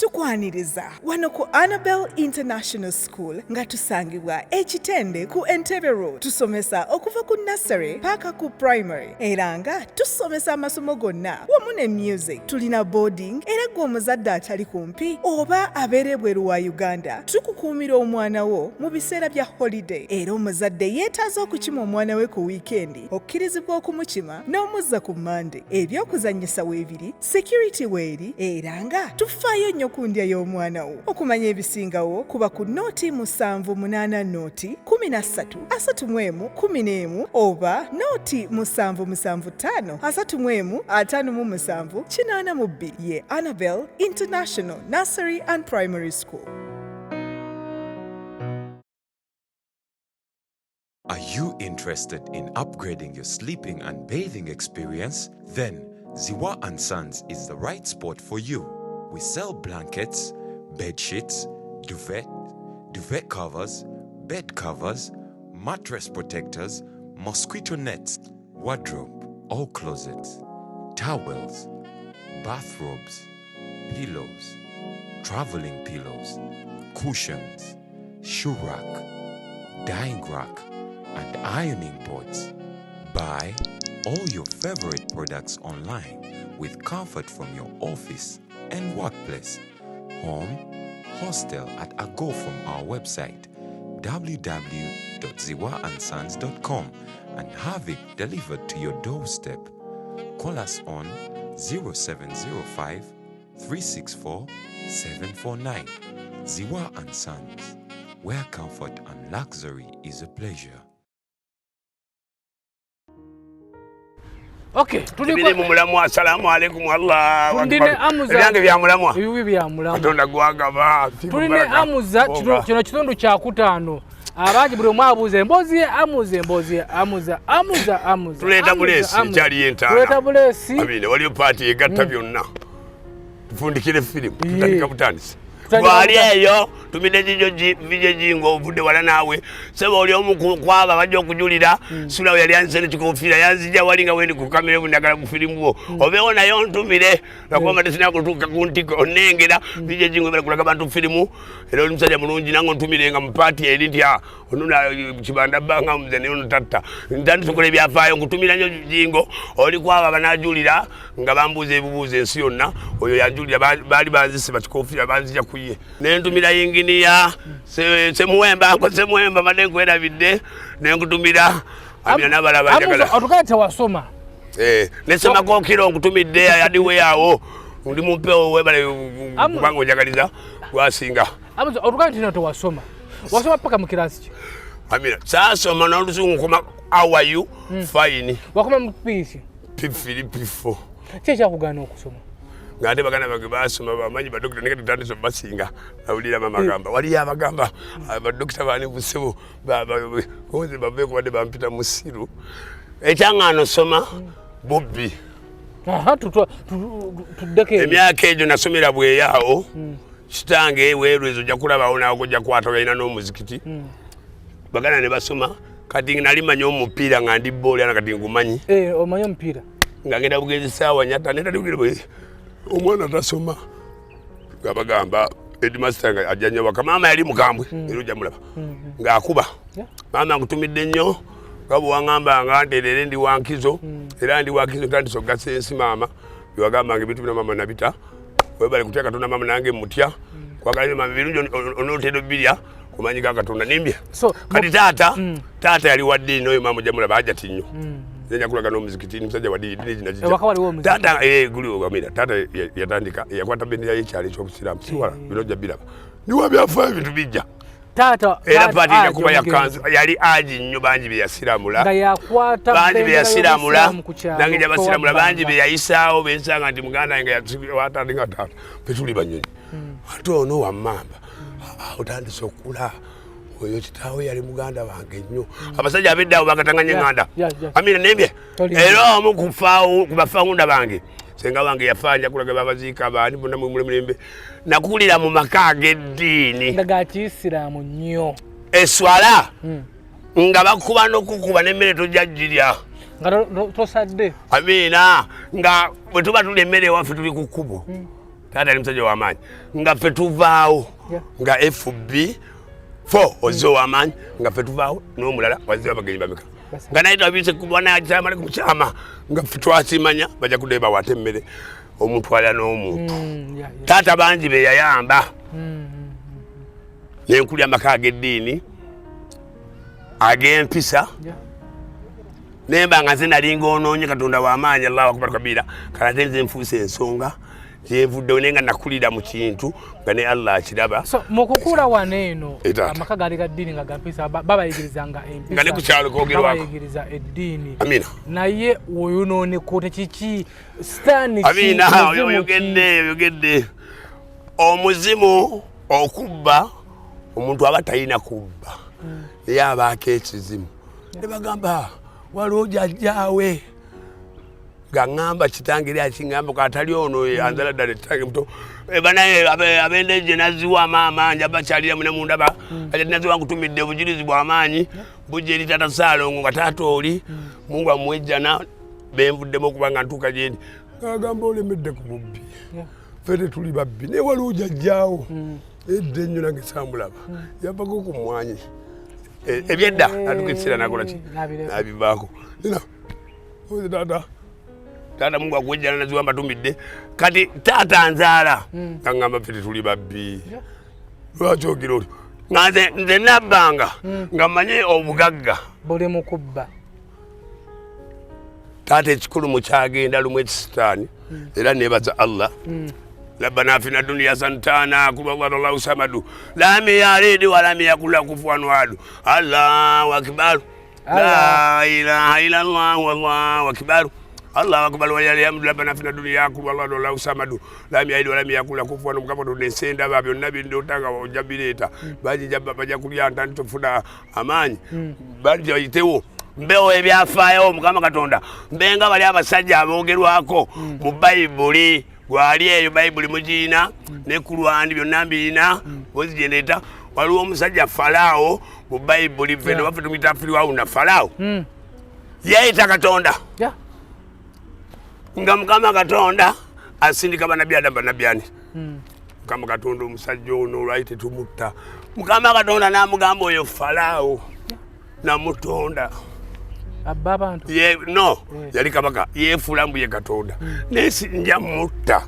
tukwaniriza wano ku Annabel International School nga tusangibwa ekitende ku Entebbe Road. Tusomesa okuva ku nursery paka ku primary era nga tusomesa amasomo gonna wamu ne music. Tulina boarding era gwe omuzadde atali kumpi oba abeere bweru wa Uganda tukukuumira omwana wo mu biseera bya holiday era omuzadde yeetaaza okukima omwana we ku weekendi okkirizibwa okumukima n'omuzza ku Monday. Ebyokuzannyisa weebiri, security weeri era nga tufaayo nnyo kundya y'omwana wo. Okumanya ebisingawo kuba ku nooti 780 nooti 1331 oba nooti 775 31557 ye Annabel International Nursery and Primary School. Are you interested in upgrading your sleeping and bathing experience? Then Ziwa & Sons is the right spot for you. We sell blankets, bed sheets, duvet covers, bed covers, mattress protectors, mosquito nets, wardrobe, all closets, towels, bathrobes, pillows, traveling pillows, cushions, shoe rack, dyeing rack, and ironing boards. Buy all your favorite products online with comfort from your office and workplace, home, hostel at a go from our website www.ziwaansons.com and have it delivered to your doorstep. Call us on 0705 364 749. Ziwa & Sons, where comfort and luxury is a pleasure. Okay, tuli mu mulamwa. Assalamu alaikum Allah. Ebyange bya mulamwa. Ebibi bya mulamwa. Katonda gwagaba. Tuline amuza kino kitundu kya kutaano. Abangi buli omwe abuuza emboozi amuza. Tuleeta buleesi ekyali yentaana. Tuleeta buleesi. Amine waliyo paati egatta byonna. Tufundikire firimu tutandika butandisi. Gwali eyo tumide vije jingo ovudde wala naawe seba oli omu kwaba bajja okujulira sula yali anzene kikofiira yanzija wali nga wendi ku kamera bundagala ku firimu wo obeewo nayo ntumire nakwamba tesina kutuuka ku ntiko onengera vije jingo bala kulaga bantu firimu era oli musajja mulungi nango ntumire nga mu paati eri ntya onuna kibanda banga muzene ono tatta ntandi tukola ebyafaayo nkutumira nnyo jingo oli kwaba banajulira nga bambuuza ebibuuzo ensi yonna oyo yanjulira baali banzisiba kikofiira banzija kuye nentumira yinginiya semuwemba madde nkwerabidde nenkutumira amina n'abalaba njagala otugale tewasoma nesemako kiro nkutumidde yadiwe awo ndi mumpewo webale kubanga onjagaliza gwasinga otugale tina tewasoma wasoma paka mu kirasi ki amina saasoma n'olusungu nkoma awayu fine wakoma mu piisi P4 kyekyakugana okusoma ngate bagana bage basoma bamanyi badokita nekati tandiso basinga awulira mama gamba wali abagamba badokita bani busebo koze bave ko bade bampita musiru ekyangano soma bobbi tuddeke emyaka egyo nasomera bweyawo kitange weerwezo ojja kulabawo nawe kojja kwata olina n'omuzikiti bagana ne basoma kati nali manyi omupiira nga ndi bbooli ana kati ngumanyi omanyi omupiira nga ngenda bugezi saawa nyata netaliugire omwana tasoma nga bagamba headmaster nga ajja nnyo waka maama yali mukambwe era ojja mulaba ng'akuba maama nkutumidde nnyo nga bwewaŋŋamba nga nteerere ndi wankizo era ndi wankizo tandise okugasa ensi maama byewagambanga ebintu bina maama nabita webale kutya katonda maama nange mutya kwagala maama birungi onootera birya kumanyi ga katonda nimbya kati taata yali wa ddiini oyo maama ojja mulaba ajja tinnyo nja kulaga n'omuzikiti musajja wa ddiini taata guliwo wamira taata yatandika yakwata bendera y'ekyalo eky'obusiraamu siwala bino ojja biraba niwa byafaayo ebintu bijja era paati nakuba yakanzu yali aji nnyo bangi bye yasiramula bangi bye yasiramula nange gye basiramula bangi bye yayisaawo bensanga nti muganda wange watandinga taata petuli banyonyi ate ono wammamba otandise okula oyo kitaawe yali muganda wange nnyo abasajja ab'eddawo bakatanganye ŋŋanda amina nembye era omu ku bafawunda bange senga wange yafanja kulaga babaziika abaani bonna mulembe nakulira mu maka ag'eddiini nga gakiyisiraamu nnyo eswala nga bakuba n'okukuba n'emmere tojja girya nga tosadde amiina nga bwe tuba tuli emmere ewaffe tuli ku kkubo taata ali musajja w'amaanyi nga ffe tuvaawo nga FB4 ozze ow'amaanyi nga ffe tuvaawo n'omulala wazze abagenyi bameka nga naye twabise kubona akyamale ku kyama nga ffe twasimanya bajja kudeba wate emmere omuntu alya n'omuntu taata bangi be yayamba nenkulya amaka ag'eddiini ag'empisa nemba nga nze nalinga onoonye katonda w'amaanyi Allahu akbar kabira kala nze nfuuse ensonga gyevuddewo naye nga nakulira mu kintu nga ne Allah akiraba mu kukula wano eno amaka gali ga ddiini nga gampisa babayigirizanga empisa nga ne ku kyalo koogerwako babayigiriza eddiini amina naye oyonooneko tekiki sitaani amina oyogedde omuzimu okubba omuntu aba talina kubba naye abaako ekizimu ne bagamba waliwo jjajjaawe nga ŋŋamba kitange eri akiŋŋamba katali ono anzala ddala kitange muto banaye abendeje naziwa maama nja bakyalira mune mundaba ati naziwa nkutumidde obujulizi bw'amaanyi bujja eri taata Saalongo nga taata oli Mungu amuwejjana benvuddemu okuba nga ntuuka gyendi ng'agamba olemedde ku bubbi ffe tuli babbi naye waliwo jjajjaawo edda ennyo nange saamulaba yavako ku mmwanyi ebyedda atukisira nakola ki nabivaako taata Mungu akuwejjana naziwa mbatumidde kati taata nzaala kaŋŋamba ffe tuli babbi lwaki ogira olyo nga nze nabbanga nga mmanyi obugagga buli mu kubba taata ekikulu mu kyagenda lumu ekisitaani era neebaza Allah ربنا فينا الدنيا سنتانا كل الله سمد لم يلد ولم يكن له كفوا احد الله اكبر لا اله الا الله والله اكبر الله اكبر والحمد ربنا فينا الدنيا كل الله سمد لم يلد ولم يكن له كفوا احد mukabo nesenda babyo nabi ndotanga ojabireta baji jabba baja kulyanta ntofuna amaanyi baji ayitewo mbewo ebyafaayo mukama katonda mbenga bali abasajja abogerwako mu Bayibuli gwali eyo Bayibuli mugiina ne ku lwandi byonna mbiina bozigeneta waliwo omusajja Falaawo mu Bayibuli feno baffe tumuyita Firawuna Falaawo yeeyita Katonda nga mukama katonda asindika banabi Adamu banabi ani mukama katonda omusajja ono olwali tetumutta mukama katonda n'amugamba oyo Falaawo namutonda abantu no yali kabaka yefuula mbu ye katonda nesi nja mutta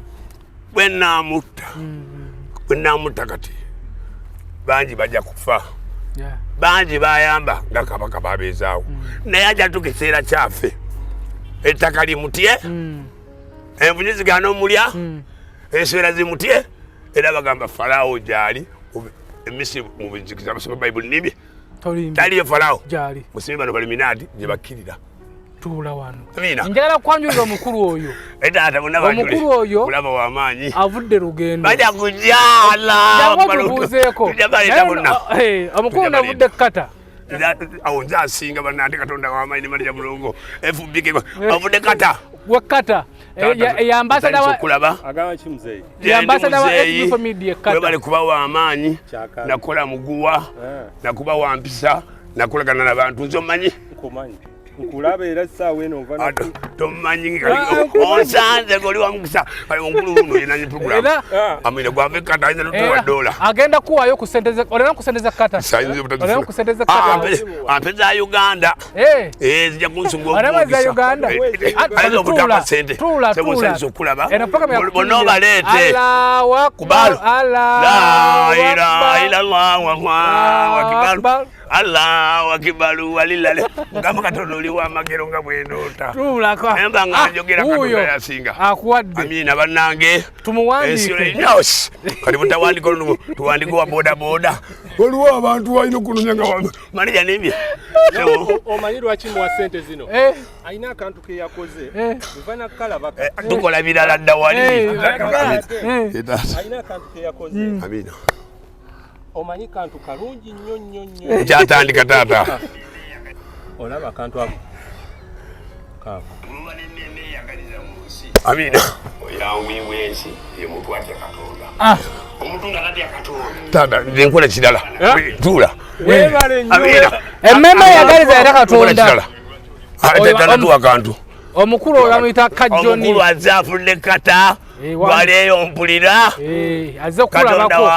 bwe naamutta kati bangi bajja kufa bangi bayamba nga kabaka babeezaawo naye ajja tukiseera kyaffe ettaka limutye envunyi zigaana omulya enswera zimutye era bagamba Falaawo gyali emisiri mu bizikiza abasoma Bayibuli nimbye taliyo Falaawo musimi bano baliminaati gye bakkirira tuula wano njagala kwanjulira omukulu oyo omukulu oyo kulaba w'amaanyi avudde lugendo bajja kujja tubuuzeeko omukulu navudde kata awo nze asinga bannange katonda w'amaanyi ne malija mulongo FBK avudde kata wekata ya ambassador wa kulaba agaba chimuzei ya ambassador wa SB4 Media kata bale kuba wa amanyi nakola muguwa nakuba wa mpisa nakolagana n'abantu nzo manyi kumanyi nkulabe era sawe no vana tomanyi onsanze goli wa mukisa kali onkulu uno yenanye program amine gwa Afrika ndainza $2 agenda kuwayo kusendeze olera kusendeza kata olera kusendeza kata apeza Uganda zija kunsungo olera za Uganda azo butapa sente sebo senso kulaba bono balete Allahu akbar la ilaha illallah wa akbar Allahu akbar walilale ngamba katono liwa magero nga bwendota tulaka emba nganjogera katono yasinga akuwadde amina bannange tumuwandike nyos kali mutawandika olugo tuwandika wa boda boda waliwo abantu walina okunonya nga manija nibye omanyirwa kimu wa sente zino ayina akantu ke yakoze muvana kalaba tukola birala dda wali ayina akantu ke yakoze amina omanyi kantu kalungi nnyo kyatandika taata olaba akantu ako kako amina oyawiwe ensi ye muntu atya katonda omuntu nga natya katonda taata nze nkola kirala tuula amina emmeme yagaliza era katonda tuwa kantu omukulu oyo amuyita Kajjoni omukulu azafudde kata waleyo mpulira azze okulabako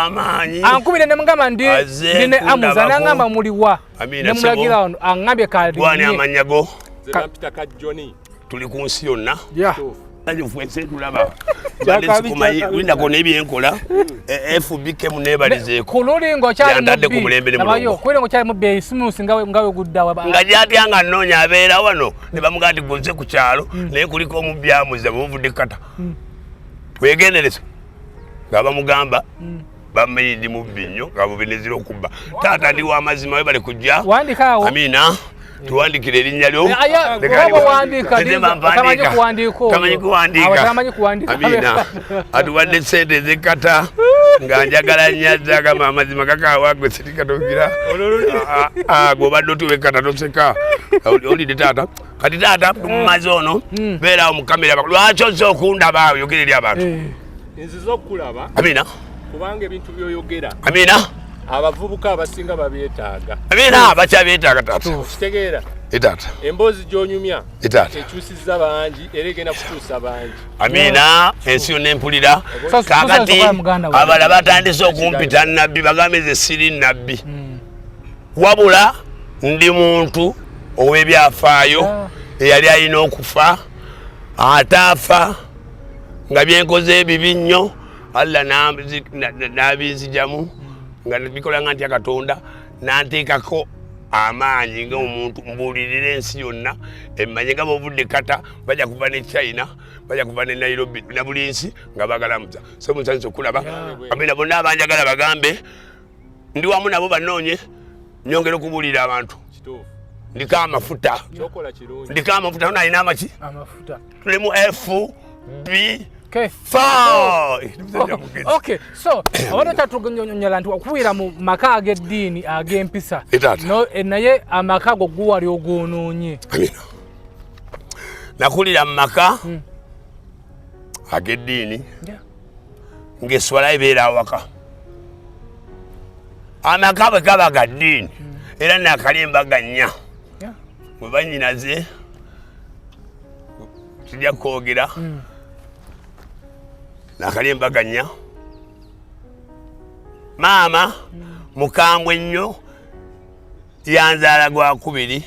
ankubire ne mugamba ndine amuza nangamba muliwa ne mulagira ono angambye kali wani amanyago Peter Kajjoni tuli ku nsi yonna nanyufwense tulaba winda kona ebyenkola FBK munebalizeeko kululingo kyali mubbi nabayo kulingo kyali mubbi esimusi ngawe guddawa nga gyatya nga nnoonya abeera wano ne bamugaa nti gonze ku kyalo naye kuliko omubbi amuza buvudde kata twegendereza nga bamugamba bamayidi mubbi nnyo nga bubinezira okubba taata ndi w'amazima we bale kujja amina tuwandikire erinnya lyo tamanyi kuwandika amina atuwadde sente ezekata nga njagala nnyaza gamba amazima gakawaagwe sirikatogira gwobadde otuwekata toseka olidde taata kati taata mumazi ono beerawo mukamera lwaki ozze okundaba oyogera eri abantu nziza okukulaba amina kubanga ebintu byoyogera amina abavubuka abasinga babyetaaga amina bakyabyetaaga taata kitegeera taata emboozi gy'onyumya taata ekyusizza bangi era egenda kukyusa bangi amina ensi yonna empulira kakati abala batandise okumpita nabbi bagambe nze siri nabbi wabula ndi muntu ow'ebyafaayo eyali alina okufa ataafa nga byenkoze ebibi nnyo alla n'abinzijamu nga bikola nga ntya katonda nanteekako amaanyi ng'omuntu mbuulirira ensi yonna emmanye nga bovudde kata bajja kuva ne China bajja kuva ne Nairobi na buli nsi nga bagalamuza so musanyiza okulaba amina bonna abanjagala bagambe ndi wamu nabo banoonye nyongera okubuulira abantu ndiko amafuta ndiko amafuta nona alina amaki tulimu FB Okay, so abana tatugonyola nti okuwira mu maka ag'eddiini ag'empisa naye amaka go guwali ogonoonye nakulira mu maka ag'eddiini ng'esswala ebeera awaka amaka bwe gaba ga ddiini era nakalimba gannya bwe bannyinaze tujja kwogera nakalimba gannya maama mukambwe nnyo yanzaala gwakubiri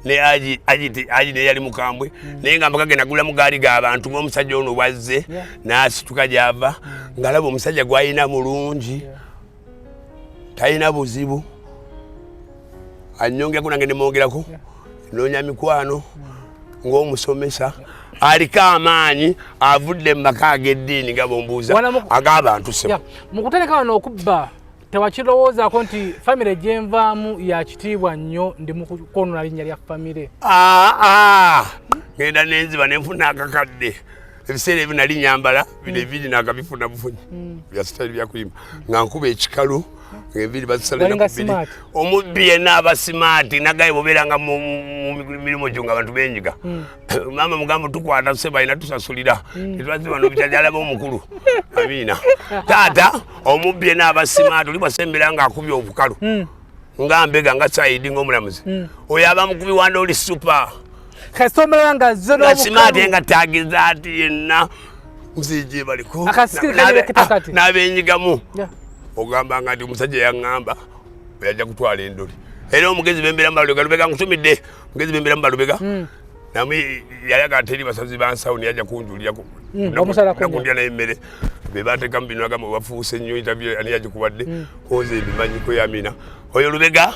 ne aji ne yali mukambwe naye nga mpaka genagula mu gaali g'abantu ng'omusajja ono bwazze n'asituka gy'ava ng'alaba omusajja gw'alina mulungi talina buzibu annyongeraku nange ne mwongerako noonya mikwano ng'omusomesa aliko amaanyi avudde mu maka ag'eddiini nga bombuuza ag'abantu sebo mu kutandika wano okubba tewakirowoozaako nti famire gyenvaamu ya kitiibwa nnyo ndi mu kwonona linnya lya famire ngenda nenziba nenfuna akakadde ebiseera ebyo nali nyambala bino ebiri nakabifuna bufunyi bya sitairi byakuyimba nga nkuba ekikalu ngeviri basalira kubiri omubbi yenna abasimaati nagaye boberanga mu mirimo gyo nga abantu benyiga mama mugambo tukwata seba ina tusasulira tetwaziba n'obukyajala b'omukulu amina taata omubbi yenna abasimaati oli bwasembera nga akubye obukalu nga mbega nga saidi ng'omulamuzi oyo aba mukubi wanda oli super kasomera nga zero simaati nga tagiza ati yenna muzije baliko n'abenyigamu ogamba nga ndi omusajja yaŋŋamba yajja kutwala endoli era omugezi bembera mbalubega lubega nkutumidde omugezi bembera mbalubega namwe yayaga teri basazi bansawuni yajja kunjulirako nakundya n'emmere be bateekamu bino agamba bafuuse nnyo interview ani yagikuwadde oze ebimanyiko yamina oyo lubega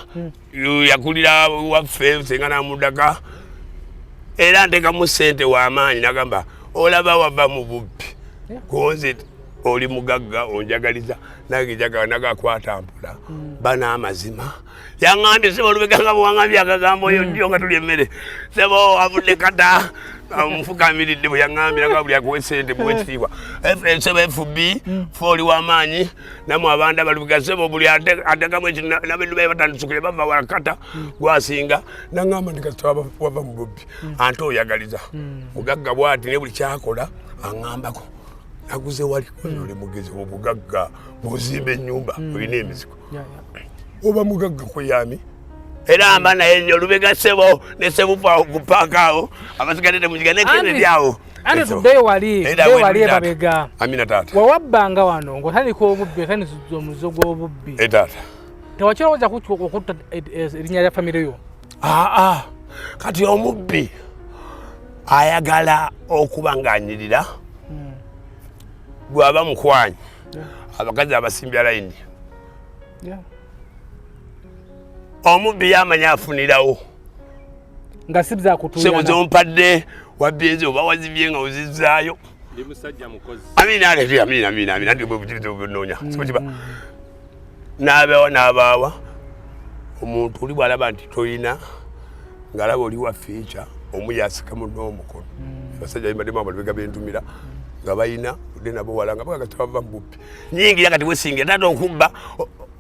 yakulira waffe senga namuddaka era nteekamu ssente w'amaanyi nagamba olaba wava mu bubbi konze oli mugagga onjagaliza nange njagala nagakwata mpula bana amazima yaŋŋambye sebo olubega nga bwewaŋŋambye akagambo oyo jjo nga tuli emmere sebo avudde kata mufukamiridde bwe yaŋŋambye naga buli akuwa essente muwe ekitiibwa sebo FB fooli w'amaanyi namwe abandi abalubega sebo buli atekamu ekyo nabendu baye batandisukire bava wakata gwasinga naŋŋamba ndi kasita wava mu bubbi ante oyagaliza mugagga bw'ati ne buli kyakola aŋŋambako naguze wali oli mugezi obugagga bw'ozimba ennyumba olina emizigo oba mugagga kweyami era amba naye nnyo lubega sebo ne sebupa kupaakaawo abasigadde muziga nekende lyawo ate tuddeyo wali ebabega amina taata wewabbanga wano ng'otandika obubbi otandisiza omuzo gw'obubbi taata tewakirowooza okutta erinnya lya famire yo kati omubbi ayagala okuba ng'anyirira bw'aba mukwanyi abakazi abasimbya layini omubbi yamanya afunirawo nga si byakutuuyana sebo zompadde wabyenze oba wazibye nga ozizzaayo ndi musajja mukozi amina ndi bwebutiriza obunoonya sikiba n'abaawa omuntu oli bw'alaba nti toyina ng'alaba oli wa fiica omuyasikamu n'omukono abasajja bimaddemu abalubega bentumira nga bayina udde nabo wala nga bakati bava mbubbi nyingi yakati wesingira tata okubba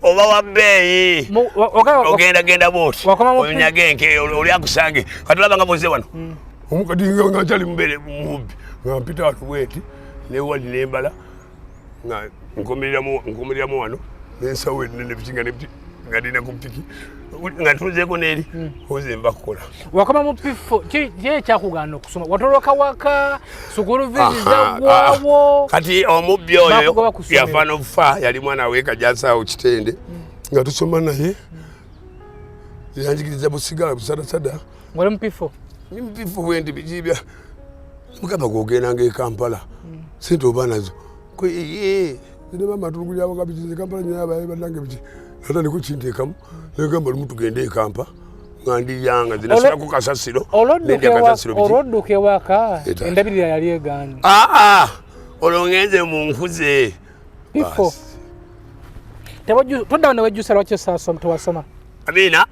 oba wabbeeyi ogenda booti onyaga enke oli akusange kati olaba nga boze wano omukati nga nkyali mubere mubbi nga mpita wano bweti newali nembala nga nkomereramu wano nensawo enene bikinga nga ndina ku ppiki nga ntuzeeko n'eri oze mba kukola wakoma mu pifo ki ekyakugaana okusoma watoloka waka sukulu vizi zaggwawo kati omubbi oyo yafaana obufa yali mwana weeka jasaawo kitende nga tusoma naye yanjigiriza busigala busadasada ngoli mupifo ni mupifo bwendi bijibya mukaba gogendanga ekampala sente oba nazo zine bamatulugu lyabo gabizize kampala nyabaye banange biki natandi kukinteekamu negamba lumu tugende ekampa nga ndiyanga zinasirako kasasiro olwodduka ewaka endabirira yali egaanye olwo ngenze mu nkuze ifo toddawo newejjusa lwaki tewasoma amina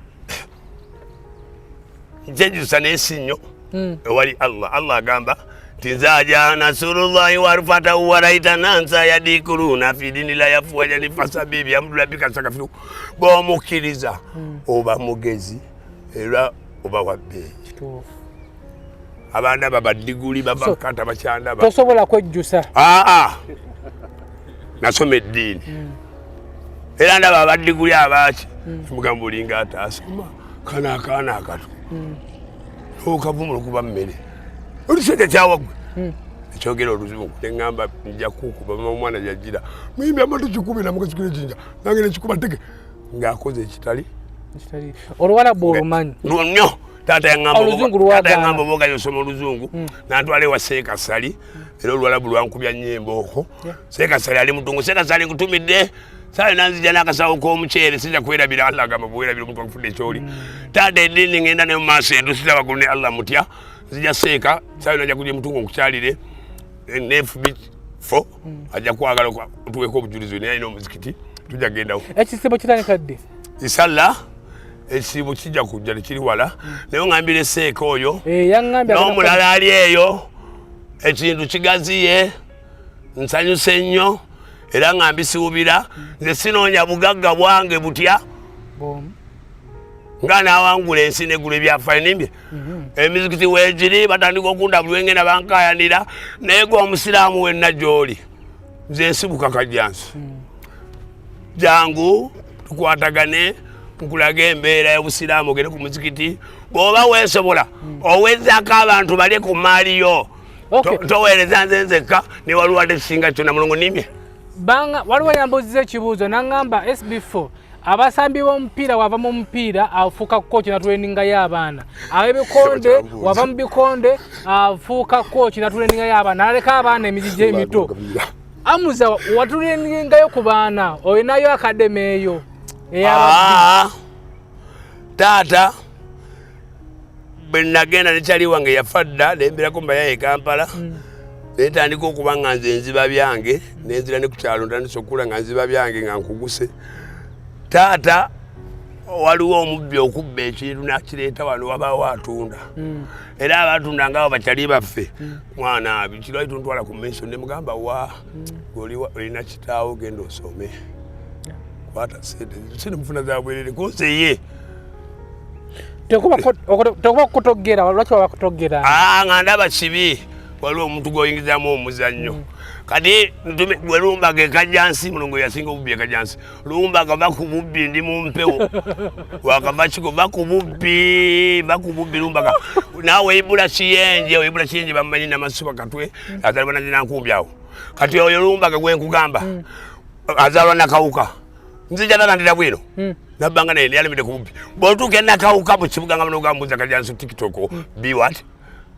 nkyejjusa n'ensi nnyo ewali allah agamba tinzaja nasurullahi warfatahu waraita nansa yadikuluna fi dinila yafuwajani fasabibi amdulabika sakafiru bw'omukkiriza oba mugezi era oba wabbeeyi abaana babadiguli babakata bakyandaba tosobola kwejjusa nasoma eddiini era ndaba abadiguli abaki mugamba olinga ataasoma kana akaana akato okavumula okuba mmere olisente kyawagwe ekyogera oluzungu neŋŋamba nja kukuba omwana yagira muyimbi amatu 10 namukakikira ejinja nange nekikuba teke ng'akoze ekitali oluwalabu olumanyi nnyo taata yaŋŋamba oba ogayo osoma oluzungu nantwala ewa seekasali era oluwalabu lwankubya nnyo embooko seekasali ali mutungu seekasali nkutumidde saali nanzija n'akasawo k'omuceere sijja kwerabira allah agamba bwerabira omuntu akufudde ekyoli taata eddiini ngenda ne mu maaso endo sitaba gulu ne allah mutya nzija seeka saali najja kulya mutungu okukyalire nfb4 ajja kwagala tuweeko obujulizi naye alina omuzikiti tujja gendawo ekisibo kitandikadde isalla ekisibo kijja kujja tekiri wala naye oŋambire seeka oyo n'omulala ali eyo ekintu kigaziye nsanyuse nnyo era nga mbisuubira nze sinoonya bugagga bwange butya nga naawangula ensi negula ebyafaayo nimbye emizikiti weegiri batandika okundabula ngenda bankayanira naye gwe omusiraamu wenna gy'oli nze nsibuka kajjansi jangu tukwatagane nkulaga embeera y'obusiraamu ogende ku muzikiti bw'oba weesobola owezaako abantu balye ku maali yo toweereza nze nzekka ne waliwo ate kisinga kyonna mulongo nimye waliwo yambuzza ekibuuzo naŋŋamba SB4 abasambi b'omupiira wava mu mupiira afuuka kooki natuleningayo abaana ab'ebikonde wava mu bikonde afuuka kooki natuleningayo abaana aleka abaana emijiji emito amuza watuleningayo ku baana olinayo akademe eyo taata bwe nagenda ne kyali wange yafa dda nembeerako mbayaye Kampala netandika okuba nga nze nziba byange nenzira ne ku kyalo ntandisa okukula nga nziba byange nga nkuguse taata waliwo omubbi okubba ekintu nakireeta wano wabaawo atunda era abatunda ngaabo bakyali baffe mwana bikirwali tuntwala ku menso ne mugamba wa olina kitaawo genda osome kwata sente sine mufuna za bwerere konseye tekuba kutogera lwaki waba kutogera nga ndaba kibi waliwo omuntu goyingizamu omuzannyo kati gwe lumbaga ekajjansi mulongo yasinga obubbi ekajjansi lumbaga baku bubbi ndi mu mpewo wakava kiko baku bubbi lumbaga naawe ibula kiyenje bamumanyi namasuka katwe azalibwa nazinankumbi awo kati oyo lumbaga gwenkugamba azalwa nakawuka nzija natandira bwino nabbanga naye yalemedde ku bubbi bw'otuuka nakawuka mu kibuga nga banogambuza kajjansi tiktok be what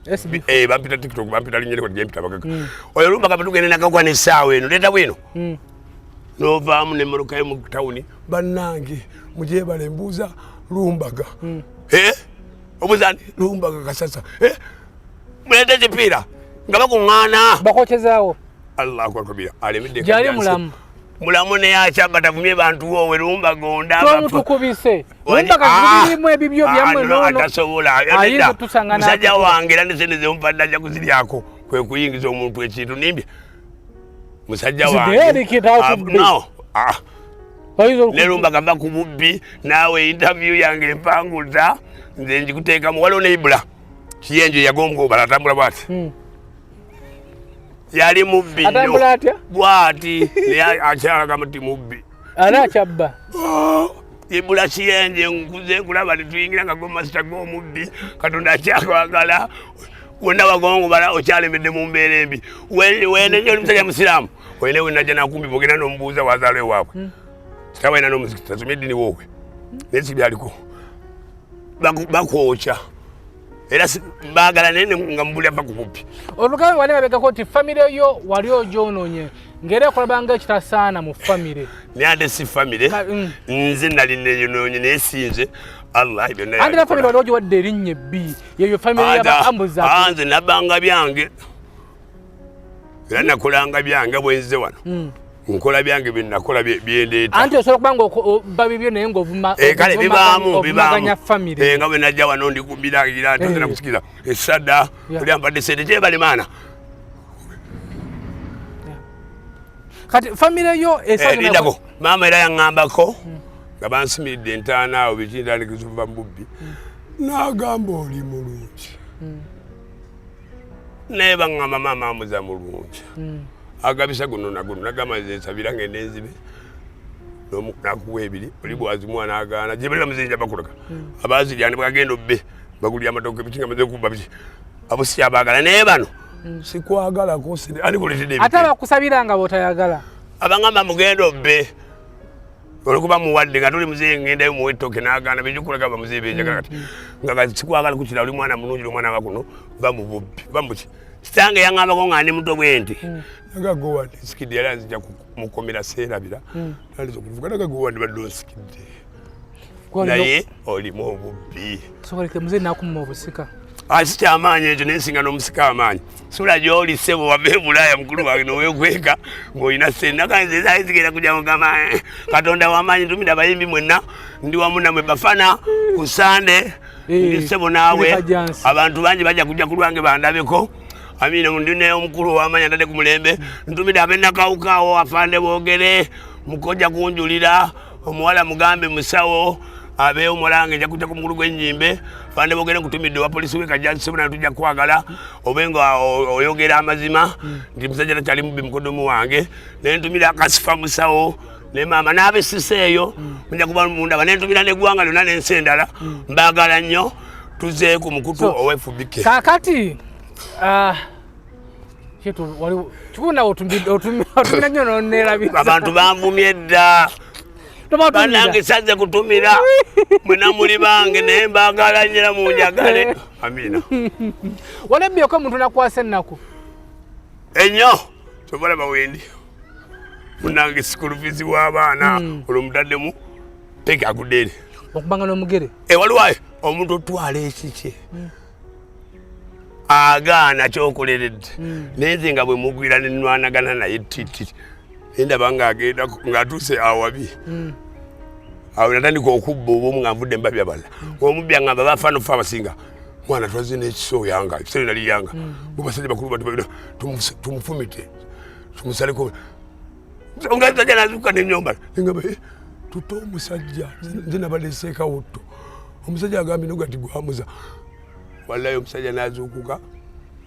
bampita TikTok bampita linyereko gyempita bagaga oyo lumbaga batugende nakagwa n'essaawa eno leeta bwino novaamu nemmotokayo mu tawuni bannange mugyebale mbuuza lumbaga obuuza nti lumbaga kasasa muleete ekipiira nga bakuŋŋaana bakokyezaawo allahu akbira alemedde gyali mulamu mulamu naye akyamba tavumye bantu wowe lumbaga ondabamutukubise lumbaga zirimu ebibyo byammwe nono atasobola musajja wange era nesente zemumpadde ajja kuziryako kwe kuyingiza omuntu ekintu nimbye musajja wange ne lumbaga mba ku bubbi naawe interview yange empanguza nze njikuteekamu waliwo ne ibula kiyenjo yagongobala atambula bwati yali mubbi nnyo bwati akyalaga muti mubbi ana akyabba ibula kiyenje nkuze kulaba tetuyingira nga gomasita g'omubbi katonda akyakwagala wonna wagongobala okyalemedde mu mbeera embi wenenye oli musajja musiraamu oyine wenajja nakumbi bogenda n'omubuuza wazaala ewaabwe kitaba ina n'omuzikiti tasomye eddiini wowe naye si byaliko bakwokya era baagala naye nga mubuli ava ku bubbi olugambe wali babegako nti famire yo wali ogyonoonye ng'era ekolabanga ekitasaana mu famire naye ate si famire nze nali neyonoonye naye sinze allah andi na famire wali ogiwadde erinnya ebbi yeyo famire yabaambuza nze nabbanga byange era nakolanga byange bwenzize wano nkola byange byenakola byendeeta anti osobola okubanga oba bibyo naye kale bibaamu famire nga bwe najja wano ndikumbiragira ntoze nakusikiriza esadda oli ampadde sente kyebalemaana kati famire yo lindako maama era yaŋŋambako nga bansimiridde entaana awo bikindandikizuva mubbi n'agamba oli mulungi naye baŋŋamba maama amuza mulungi agabisa guno naguno nagamba nsabira ngende enzibe nakuwa ebiri oli bwazimuwa n'agaana gye balira muzinja bakulaga abazirya ne bagenda obbe bagulira amatooke biki nga maze kubba biki abo si abaagala naye bano sikwagalako ani kuletedde ate abakusabiranga b'otayagala abaŋŋamba mugenda obbe olwokuba muwadde nga tuli muzeeyi ngendayo muwa ettooke n'agaana byekikulaga bamuzeeyi benjagala kati nga sikwagala kukira oli mwana mulungi omwana wakuno bamububbi bamuki kitange yaŋŋambako nga ndi muto bwe nti nagagowandi nsikidde yali anzija mukomera seerabira naliza okuvuga nagagowandi badde onsikidde naye olimu obubbi soboleke muzeeyi nakumuma obusika si kyamaanyi ekyo nensinga n'omusika amaanyi sula gy'oli ssebo wava e Bulaaya mukulu wange noweekweka ng'olina sente nakanzezayo zigenda kujja mugamba katonda w'amaanyi ntumira abayimbi mwenna ndi wamu namwe bafana ku Sande ndi ssebo naawe abantu bangi bajja kujja ku lwange bandabeko amina mundine omukulu wamanya ndade ku mulembe ntumide abenakawukawo afande boogere mukoja kunjulira omuwala mugambe musawo abe omulange nja kujja ku mukulu gw'ennyimbe fande boogere nkutumidde wa polisi we Kajansi sebuna tujja kwagala obenga oyogera amazima nti musajja takyali mubbi mukodomu wange nentumira akasifa musawo ne mama nabe siseeyo nja kuba mundaba nentumira negwanga lyonna n'ensi endala mbagala nnyo tuze ku mukutu owefubike kakati chetu wali chukuna otumira nnyo nonerabiza abantu banvumye dda banange saze kutumira mwena muli bange naye mbagala nyera munjagale amina walebyeko omuntu nakwasa ennaku ennyo tobola bawendi munange sikulu fizi w'abaana olwomutaddemu peke Agudde okubanga n'omugere waliwayo omuntu otwala ekikye agaana kyokoleredde nenze nga bwe mugwira nenwanagana naye titi endaba ng'agenda ng'atuuse awabi awo natandika okubba obumu nga nvudde mbabya bala omubbi aŋŋamba bafaano ffe abasinga mwana twaze n'ekiso yanga ekiseera nali yanga bubasajja bakulu bati tumufumite tumusaleko omusajja nazuuka n'ennyomba engamba tuta omusajja nze nabaleseeka wotto omusajja agambye nogati gwamuza wallayo omusajja nazuukuka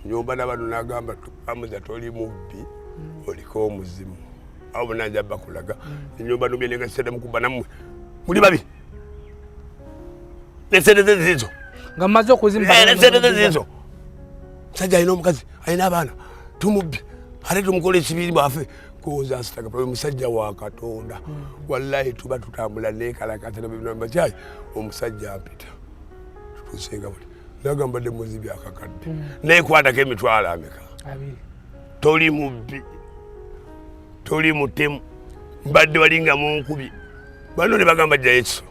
nyomba n'abantu n'agamba amuza toli mubbi oliko omuzimu awo bonanja bakulaga enyomba nobye nenga sede mukuba namwe muli babi nesede zizo nga maze okuzimba nesede zizo musajja alina omukazi alina abaana tumubbi ate tumukola ekibiri bwafe koza asitaka pa musajja wa Katonda wallahi tuba tutambula nekalakatana bibinamba kyayi omusajja apita tusenga buli nagamba de muzibi akakadde nekwatako emitwalo ameka toli mubbi toli mutemu mbadde walinga munkubi bano ne bagamba jja ekiso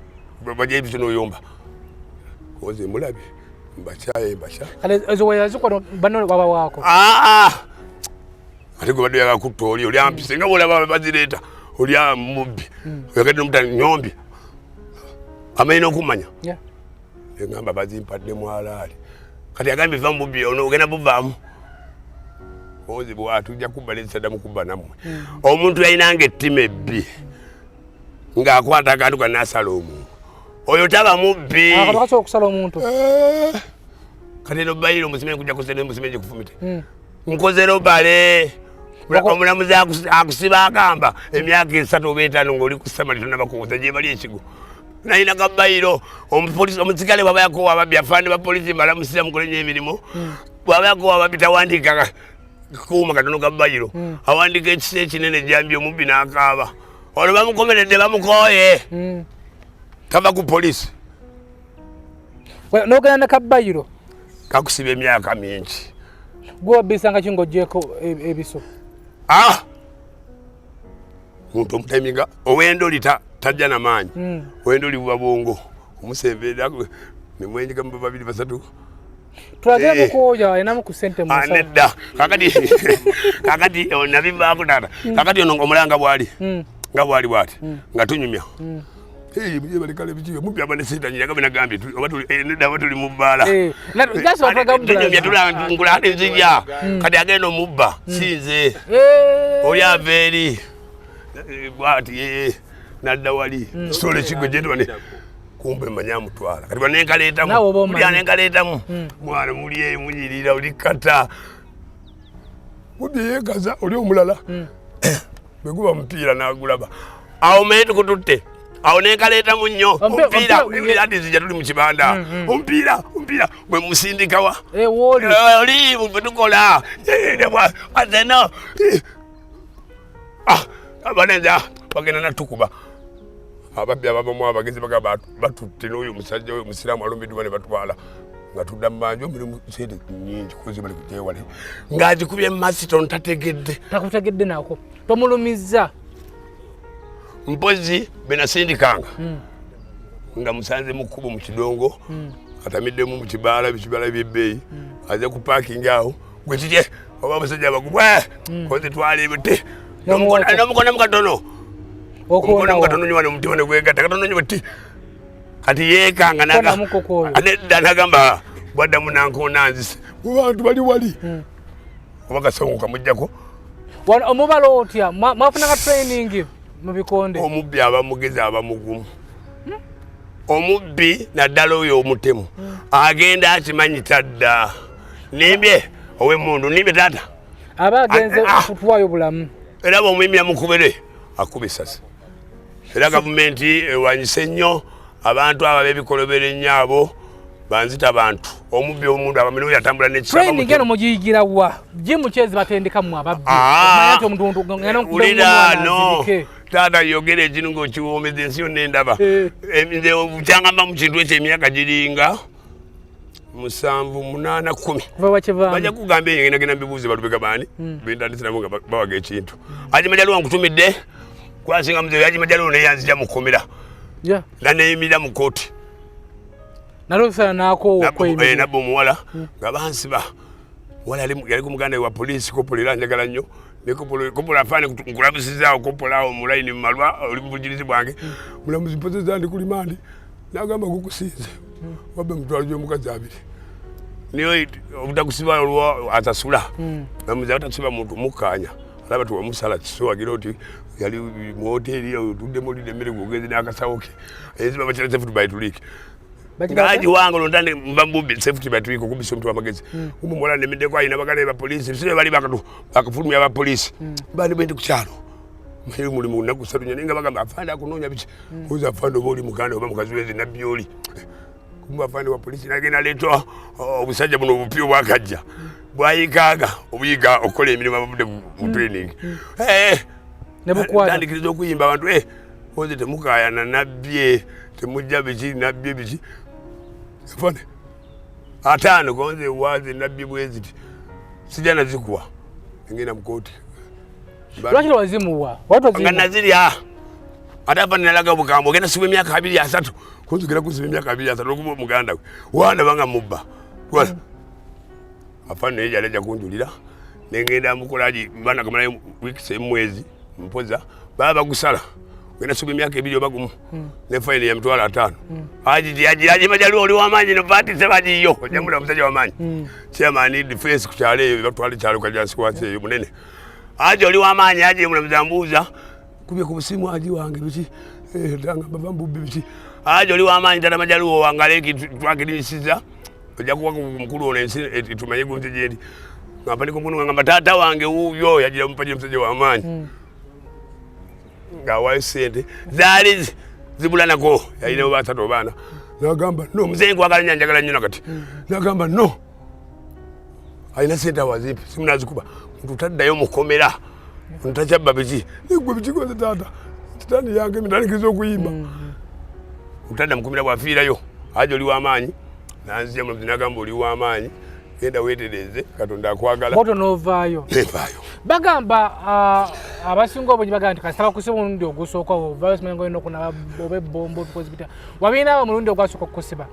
bajja ebiso n'oyomba koze mulabe mbakyaye mbakya ezo weyazikono bano baba waako ate gwe badde yaga kutta oli ampise nga bwolaba bazireeta oli mubbi oyagedde nomuta nyombi amayina okumanya engamba bazimpadde mwalaali kati agambye va mubbi ono ogenda buvaamu kozi bwatujja kubba nezisada mukubba nammwe omuntu yayinanga ettima ebbi ng'akwata akantu kanasala omuntu oyo taba mubbi akatakasobola okusala omuntu kati eno bayiro omusimenyi kujja kusene omusimenyi kufumite nkoze robale omulamuzi akusiba agamba emyaka 3 oba 5 ng'oli ku samali tonnabakuwoza gye bali ekigo nayina gabayiro omusigale bwaba yakowa ababbi afande bapolisi mbalamusira mukolenya emirimu bwaba yakowa ababbi tawandika kuuma katono gabayiro awandika ekisa ekinene jambi omubbi n'akaaba olwo bamukomeredde bamukoye tava ku polisi nogenda ne kabayiro kakusiba emyaka mingi gwe wabisanga ki ng'oggyeko ebiso muntu omutamiga owendoli tajja namaanyi owendoli buba bwongo omusembeera nemwenyiga mu 2 3 tulagera mukoja ayinamu ku sente musa nedda kakati nabivaako tata kakati ono omulanga bwali nga bwali bwati nga tunyumya muje balikale bikiwe mubbi abanesita nyiraga binagambye nedda aba tuli mu bbaala tunyumya tulangula ate nzija kati agenda omubba sinze oli ava eri bwati nadda wali sole kigo gyendibane kumbe manya mutwala kati banenkaleetamu mulya nenkaleetamu mwana muli eyo munyirira oli kata mubbi yeekaza oli omulala bweguba mupiira n'agulaba awo mee tukututte awo nenkaleetamu nnyo omupiira ati nzija tuli mu kibanda omupiira bwe musindikawa oli bwe tukola ateno abanenza bagenda natukuba ababbi ababamu abagezi baga batutte n'oyo omusajja oyo omusiraamu alumbiddwa ne batwala nga tudda mu manja omulimu sente nnyingi kozi bali kugyewale ng'agikubye masito ntategedde takutegedde nako tomulumizza mpozi benasindikanga nga musanze mu kkubo mu kidongo atamiddemu mu kibala by'ebbeeyi aze ku paakingi awo gwe kitye oba abasajja bagubwe kozi twala ebite n'omukonamu katono omukonamu katono nyiwane omutima ne gwegatta katono nyiwe ti kati yeekanga nedda nagamba bwaddamu nankoonanzise mu bantu bali wali obakasongo kamujjako omubala otya mwafunanga training mu bikonde omubbi abamugezi abamugumu omubbi naddala oyo omutemu agenda akimanyita dda nimbye ow'emmundu nimbye taata aba agenze okutwayo bulamu era bw'omwimya mukubere akuba essasi era gavumenti ewanyise nnyo abantu abo b'ebikolobero ennyo abo banzita bantu omubbi omundu abamene oyo atambula training eno mugiyigira wa gimukyezi batendekamu ababbi ulira no taata yogera ekinu ng'okiwoomeza ensi yonna endaba nze kyangamba mu kintu ekyo emyaka giringa 7, 8, 10 bajja kugamba eyo ngenda mbibuuze balubega baani bentandisiramu nga bawaga ekintu Agimajaliwa nkutumidde kwasinga muzeeyo Agimajaliwa neyanzija mu kkomera naneyimirira mu kooti nabba omuwala nga bansiba muwala yali ku muganda wa poliisi kopulira njagala nnyo nekopola afaane nkulabisizaawo kopolaawo mulayini mumalwa oli muvujirizi bwange mulamuzi mpozeza ndi kulimandi nagamba kukusinze wabbe mutwalo gy'omukazi abiri niyo obutakusiba olwo atasula namuzi abatakusiba muntu mukkaanya alaba tiwamusala kisowagira oti yali mu hoteri otuddemu olidde emmere gwogezi n'akasawo ke enziba bakira safety by tuliiki ngaji wange londane mbambubi safety by tuliiki okubisa omuntu w'amagezi umumola nemiddeko ayina bagala ba poliisi bisire bali bakafulumya ba poliisi bandi bwendi ku kyalo mayi mulimu nnaku 3 nyo ninga bagamba afande akunoonya biki oza afande oba oli muganda oba mukazi wezi nabbi oli kumba afande wa poliisi nagenda leetwa obusajja buno obupi obwakajja bwayikaaga obuyiga okukola emirimu abavudde mu training tandikiriza okuyimba abantu oze temukayana nabbye temujja biki nabbye biki afande 5 gonze waze nabbye bweziti sijja nazikuwa ngenda mu kooti lwaki wazimuwa nga nazirya ate afa nalaga bugambo ogenda siba emyaka 2 3 kunzigera kusiba emyaka 2 3 okuba omuganda we wana banga mubba wala afa naye yaleja kunjulira nengenda mukolaji bana kamala weeks emwezi mpoza baba bagusala ogenda siba emyaka 2 oba gumu ne fine ya mtwala 5 aji Majaliwa oli w'amaanyi no pati sebagiyo jamula musajja w'amaanyi chairman defense kukyalo eyo batwala kyalo kajansi kwase eyo munene aje oli w'amaanyi aje mulamuzambuza kubye ku busimu aji wange biki tanga bavambubi biki aje oli w'amaanyi tata Majaliwa wangaleki twakirisiza ojja kuwa mukulu ono ensi tumaye gunze jendi ngamba niko munu ngamba tata wange uyo yajira mupaje musajja w'amaanyi ngawa sente zali zibulanako yalina batatu bana nagamba no muzengo akalanya njagala nnyo nakati nagamba no ayina sente wazipi simunazikuba tutaddayo mukomera ntakyabba biki negwe biki gwe tata titani yange mitanikiza okuyimba utadda mukomera bwafiirayo aje oli w'amaanyi nanzija mulamuzi nagamba oli w'amaanyi genda weetereze katonda akwagala moto novaayo nevaayo bagamba abasinga obungi bagamba nti kasaba kusiba omulundi ogusooka ovaayo simanya ng'olina okunaba oba ebbombo bikozi bitya wabiinaaba omulundi ogwasooka okukusiba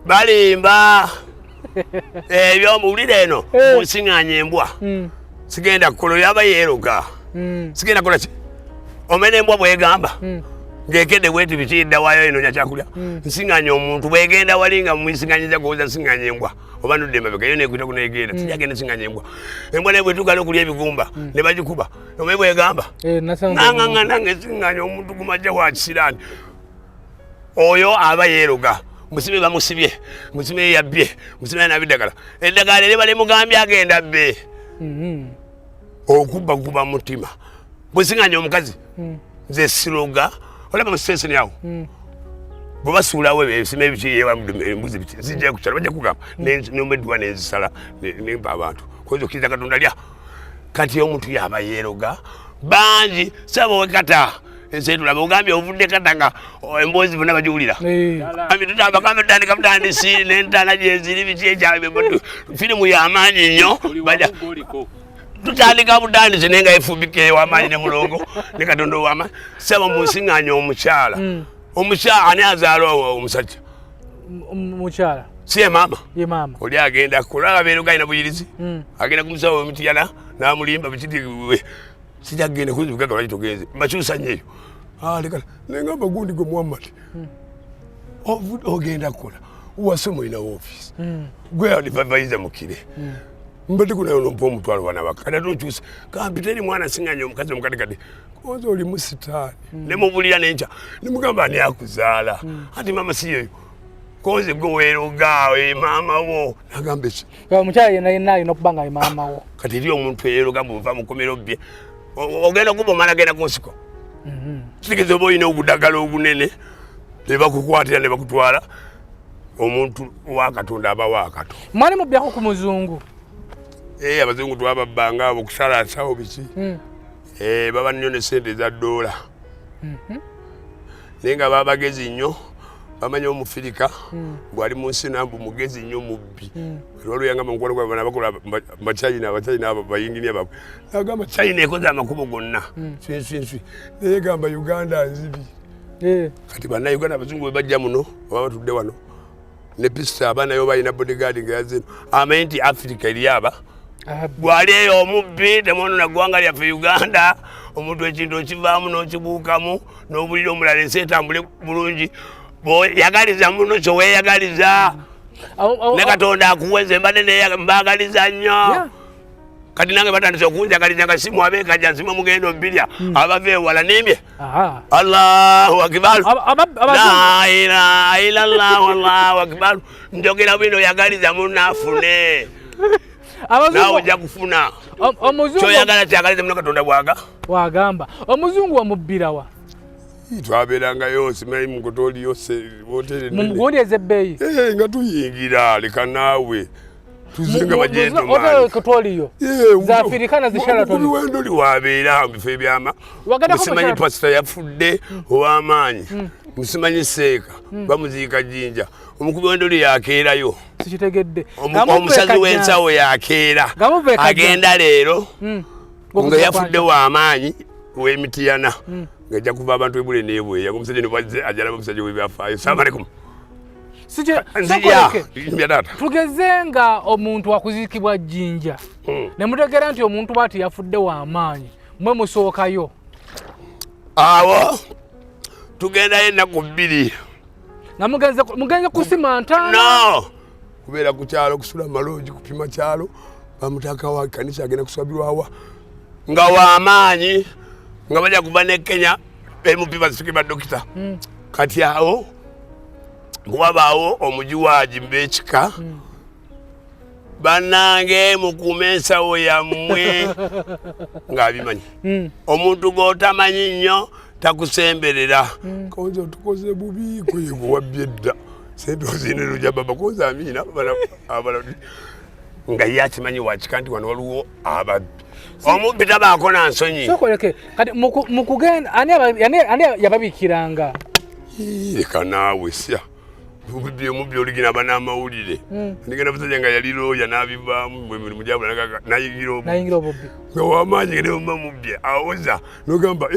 balimba ebyo muwulire eno musiŋŋaanya embwa sigenda kukola yaba yeeroga sigenda kola ki omena embwa bwegamba ng'ekedde bweti bikidda waayo eno nyakyakulya nsiŋŋaanya omuntu bwegenda walinga mumwisiŋŋanyiza goza nsiŋŋaanya embwa oba nudde emabega yo nekwita kuneegenda tijagenda nsiŋŋaanya embwa naye bwetuukala okulya ebigumba ne bagikuba omaye bwegamba naŋŋaŋŋa nange nsiŋŋaanya omuntu gumajja wa kisiraani oyo aba yeeroga musibe bamusibye musibe yabbye musibe nabiddagala eddagala eri bali mugambye agenda bbe okubba kuba mutima bwesiŋŋaanya omukazi nze siroga olaba mu station yawo bwe basuulawo ebisima ebiki embuzi biki zijja kukyala bajja kugamba nomedwa nenzisala nempa abantu koza okkiriza katonda lya kati omuntu yaba yeeroga bangi saba wekata ensi etulaba ogambye ovudde kata nga emboozi bonna bagiwulira ami tutambakamba tutandika butandisi nentaana gyeziri biki ekyabe firimu y'amaanyi nnyo tutandika butandisi naye nga efumbika ew'amaanyi ne mulongo ne katonda ow'amaanyi saba munsiŋŋaanya omukyala omukyala ani azaala omusajja mukyala si ye maama oli agenda kulaba beeroga alina buyirizi agenda kumusawo emitiyala n'amulimba bikiti sijja kugenda kuzibugaga lwaki togenze mbakyusa nnyo eyo lekala nengamba gundi gwe Muhammad ogenda kukola wasoma olinawo ofiisi gwe advisor mukire mbadde kunayo nompa omutwalo bana bakada tonkyusa kampiteri mwana singanya omukazi omukadekade konza oli musitaani ne mubulira n'enkya ne mugamba ani akuzaala ati mama siyeyo konze gwe weerogaawe maama wo nagamba eki omukyala yenna alina okuba nga ye maama wo kati eri omuntu eyeeroga bwova mu kkomero bye ogenda kuba omala agenda ku nsiko kitegeeza oba olina obudagala obunene ne bakukwatira ne bakutwala omuntu wa Katonda aba wa Katonda mwali mubyako ku muzungu abazungu twababbanga abo kusalaasawo biki baba nnyo ne sente eza $. Naye nga babagezi nnyo bamanya omufirika bwali mu nsi nambu mugezi nnyo mubbi olwaluyangamba mukwano gwabe nabakola bachina abo bayingini ababwe nagamba China ekoze amakubo gonna nswi naye gamba Uganda nzibi kati bannayuganda abazungu bwe bajja muno oba batudde wano ne pista abaana yo balina bodyguard nga yazino amanyi nti Africa eri aba gwali eyo omubbi temono na ggwanga lyaffe Uganda omuntu ekintu okivaamu n'okibuukamu n'obulira omulala ensi etambule bulungi yagaliza muno kyoweeyagaliza ne Katonda akuweze mbadde mbaagaliza nnyo kati nange batandise okunjagaliza kasimu abeekajja nsima mugenda obbirya abava ewala nembye Allahu akibaru la ilaha illallah wallahu akibaru njogera bino yagaliza munafune nawe ojja kufuna kyoyagala kyagaliza muno Katonda bwaga wagamba omuzungu wamubbirawa twabeerangayo simanyi mukotoli yose wotere mumugundi ezebbeeyi nga tuyingira leka naawe tuzenga bagendo kotoliyo za Afrikana zisharatoni wendo liwabeera mubifo ebyama musimanyi pasita yafudde ow'amaanyi musimanyi seeka bamuziika Jinja omukubi w'endoli yakeerayo sikitegedde omusazi w'ensawo yakeera agenda leero nga yafudde w'amaanyi w'emitiyana ngajja kuva abantu ebule neebweya omusajja ne bazze ajalaba omusajja w'ebyafaayo salamu alaikum tugeze nga omuntu wakuziikibwa Jinja ne mutegeera nti omuntu bw'ati yafudde w'amaanyi mwe musookayo awo tugendayo ennaku 2 nga mugenze kusima ntaana no kubeera ku kyalo kusula maloogi kupima kyalo bamutaka wa kanisa agenda kusabirwawa nga w'amaanyi nga bajja kuva ne Kenya emupi basituke badokita kati awo bwabaawo omujiwaaji mb'ekika bannange mukuuma ensawo yammwe ng'abimanyi omuntu g'otamanyi nnyo takusemberera konza otukoze bubi kwegwe wabbye dda sente ozinero gya baba konza amiina nga ye akimanyi wakika nti wano waliwo ababbi omubbi tabaako na nsonyi sokoleke kati mukugenda ani yababiikiranga leka naawe sya omubbi oligina banamawulire ndigenda busajja nga yali looya n'abivaamu emirimu gyabula nayigira obubbi nga wamaanyi gende muma mubbi awoza nogamba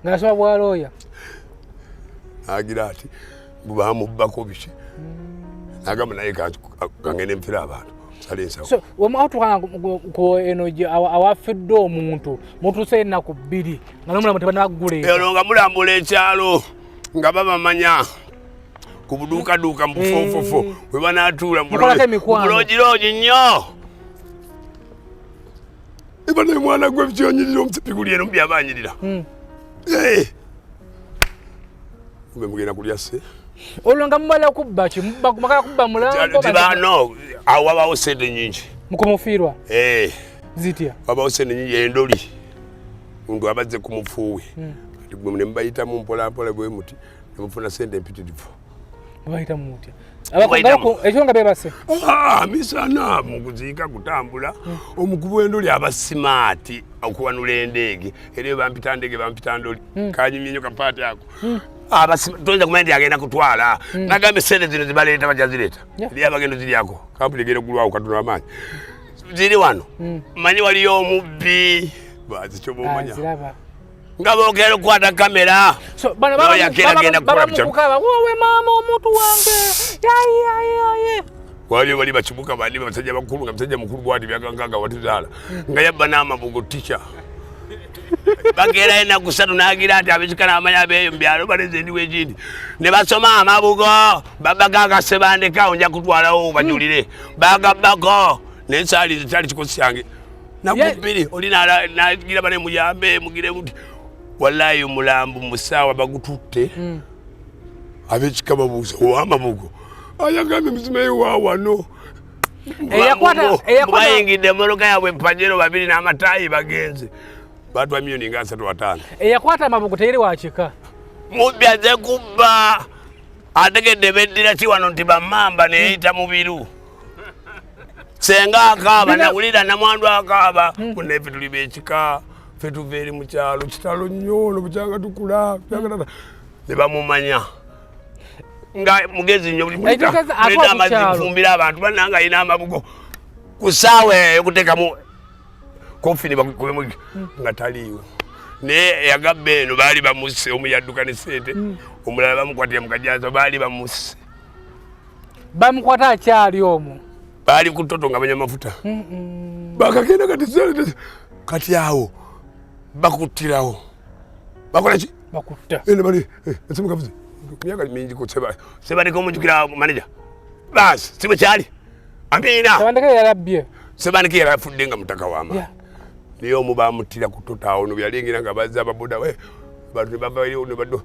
nga asoba bwalooya agira ati bubamubbako biki agamba naye kangende mpira abantu sale ensawo so wamatuka eno awafidde omuntu mutuuse ennaku 2 nga nomulamu tebanagguleeta eno nga mulambula ekyalo nga babamanya ku buduukaduuka mu bufofofo bwe banatuula mulogiroogi nnyo ebanaye mwana gwe bikyonyirira omusipi guli eno byabanyirira mbe mugenda kulya se olwo nga mumala kubba ki makala kubba mulangobano awo wabaawo sente nyingi mukumufiirwa zitya wabaawo sente nyingi endoli omuntu abazze ku mufuuwe kati gwe ne mubayitamu mpolampola bwe muti ne mufuna sente empitirivu mubayitamu mutya ekyo nga bebase misana mu kuziika kutambula omukubi w'endoli aba simaati okuwanula endeege era eyo bampita ndege bampita ndoli kanyumye nnyo kapaati ako toyinza kumanya nti agenda kutwala nagambe sente zino zibaleeta bajazireeta eri abagendo ziryako kampuni egenda oggulwawo katono amaanyi ziri wano manyi waliyo omubbi bazikyoba omanya nga boogera okukwata kamera noyakera agenda kukolabamukukaba wowe maama omuntu wange yaye waliyo bali bakibuka bandi basajja bakulu nga musajja mukulu gwati byagangaga watizaala nga yabba n'amabugo tica bagera ena kusatu nagira ati abikana amanya beyo mbyalo baleze ndiwe jindi ne basoma amabugo babagaga sebandeka onja kutwalawo bajulire bagabako nensali zitali kikosyange nakubiri olina nagira bane muyambe mugire muti wallahi umulambu musawa bagututte abikaba buzo wamabugo ayagambe mzimeyi wawano bayingidde moloka yabwe pajero babiri n'amatayi bagenze batwa milioni nga 3-5 eyakwata amabugo teyeri wachika mubyaze kubba ategedde beddira ki wano nti bamamba neyita mubiru senga akaba nawulira namwandu akaba kunefe tuli bekika fe tuva eri mukyalo kitalo nnyo bukyanga tukula ne bamumanya nga mugezi nnyo buli muleta amazzi kufumbira abantu bananga ayina amabugo kusaawe okutekamu kofini bakubemu nga taliiwo naye yagabbe eno baali bamusse omu yadduka ne sente omulala bamukwatira mu kajazo baali bamusse bamukwata akyali omwo baali ku toto nga banya mafuta bakagenda kati awo bakuttirawo bakola ki bakutta ene bali esimukavuze myaka mingi ko sebaliko omujukira manager basi sibe kyali amina sebandeke yarabye sebandeke yarafudde nga mutaka wama niyo omubamuttira ku toto awo no byalingira nga bazza ababuda we bantu babayo ne baddo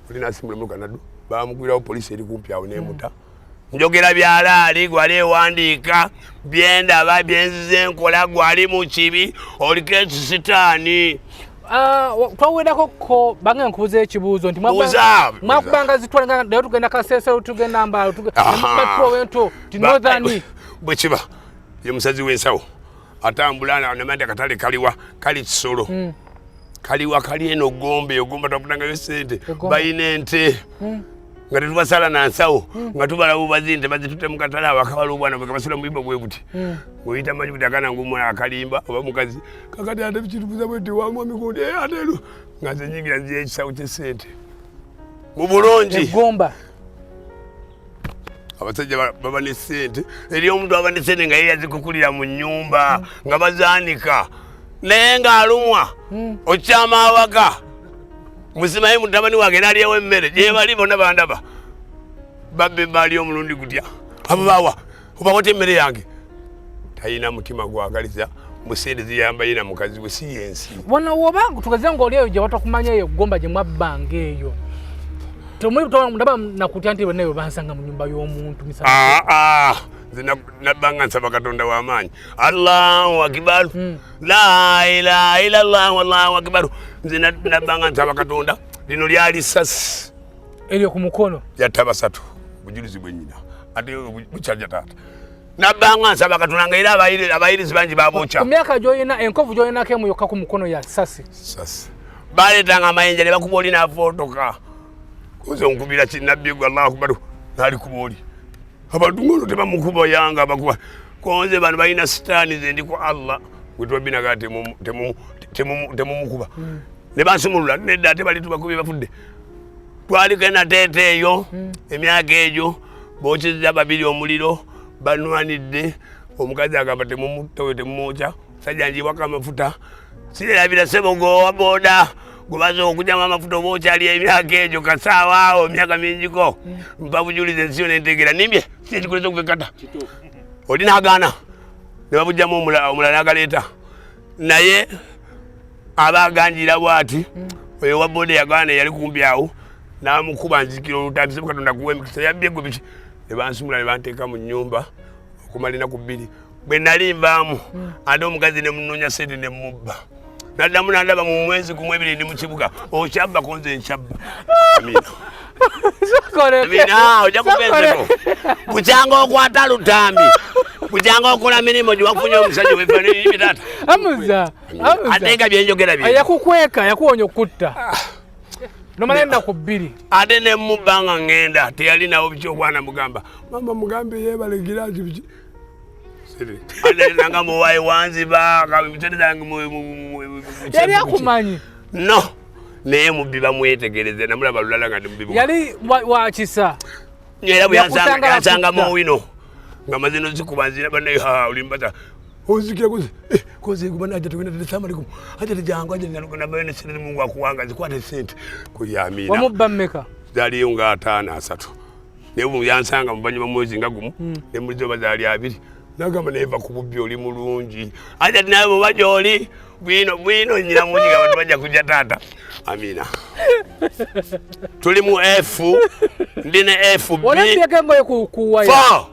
olina simule mu Kanada bamugwirawo polisi eri kumpi awo nemuta njogera byalaali gwali ewandiika byendaba byenzize nkola gwali mu kibi oliko ekisitaani twawedako ko bange nkubuza ekibuuzo nti mwakubanga zitwala naye tugenda Kasese tugenda Mbalo tugenda northern bwe kiba ye musazi w'ensawo atambula namanda katale kaliwa kali kisolo kaliwa kali eno gombe ogomba takutangayo sente bayina ente nga tetubasala na nsawo nga tubala bubazinte bazitute mu katale abakabala obwana bwe kabasula mu bibbo bwe buti bweyita manyi buti akana ng'omwana akalimba oba mukazi kakati ate bikitubuza bwete wamwa mikundi atelu nga nze nyingira nzira ekisawo ky'esente mu bulungi egomba abasajja baba ne sente eri omuntu aba ne sente nga ye yazikukulira mu nnyumba nga bazaanika naye ng'alumwa okyama awaka musimaye mutabani wange naliyewo emmere gye bali bonna bandaba babbe baali omulundi gutya abo bawa obawote emmere yange tayina mutima gwagaliza musente ziyamba yina mukazi we si yensi wano woba tugeze ng'oli eyo gye watakumanya eyo gomba gye mwabbanga eyo tomuli ndaba nakutya nti bonna eyo bansanga mu nnyumba y'omuntu nze nabbanga nsaba Katonda w'amaanyi Allahu akibar la ilaha illallah wallahu akibar nze nabbanga nsaba Katonda lino lyali sasi eryo ku mukono yatta basatu bujulizi bwennyina ate bukyalya taata nabbanga nsaba Katonda nga era abayirizi bangi babokya ku myaka gy'olina enkovu gy'olinako emu yokka ku mukono ya sasi baleetanga amayinja ne bakuba oli n'afootoka kuze onkubira kinnabbi gwe Allahu akibar naali kuba oli abantu ngono tebamukuba yanga bakuba konze bano balina sitaani ze ndi ku Allah gwetubabinaga temumukuba ne bansumulula nedda ate bali tubakubi bafudde twaliko enateete eyo emyaka egyo bokyeza babiri omuliro banwanidde omukazi agamba temumutta oyo temumwokya sajjanjibwako amafuta sirabira sebogowa boda gwebaza okujamu amafuta oba okyali emyaka egyo kasaawa awo emyaka mingiko mpa bujulize ensi yo nentegera nimbye si ekikoleza okubekata oli n'agaana ne babujjamu omulala n'agaleeta naye aba aganjira bw'ati oyo wa boda yagaana yali kumpi awo n'amukuba nzikira olutambi sebu Katonda kuwa emikisa yabbye gwe biki ne bansumula ne banteeka mu nnyumba okumala ennaku bbiri bwe nali nvaamu ate omukazi ne munoonya sente ne mubba naddamu nandaba mu mwezi gumu ebiri ndi mu kibuga okyabba konze nkyabba amina ojja kupenzeko bukyanga okwata lutambi bukyanga okola mirimu gyewafunye omusajja wefaniribi taata ateeka byenjogera bye yakukweka yakuwonya okutta nomala ennaku bbiri ate ne mubba nga ŋŋenda teyali nawo bikyokwana mugamba mama mugambe yebalekiraki biki nanga muwaye wanziba yali akumanyi no naye mubbi bamwetegereze namulaba lulala nga mubbi yali wakisa era bwe yansanga mu wino nga mazino zikuba nzina banaye olimbata Ozikira koze kubana aje tugenda tulisama likum. Aje tujango aje na bene sene Mungu akuwanga zikwate sente. Kuyamina. Wamubba mmeka? Zali unga 5 3. Nebu yansanga mubanyuma mwezi ngagumu. Ne mulizo bazali abiri. Nagamba neva kububbi oli mulungi. Aje nabo bajoli. Bwino nyina munyiga abantu bajja kujja tata. Amina. Tuli mu F. Ndine F B. Wala pyekengo kuwaya.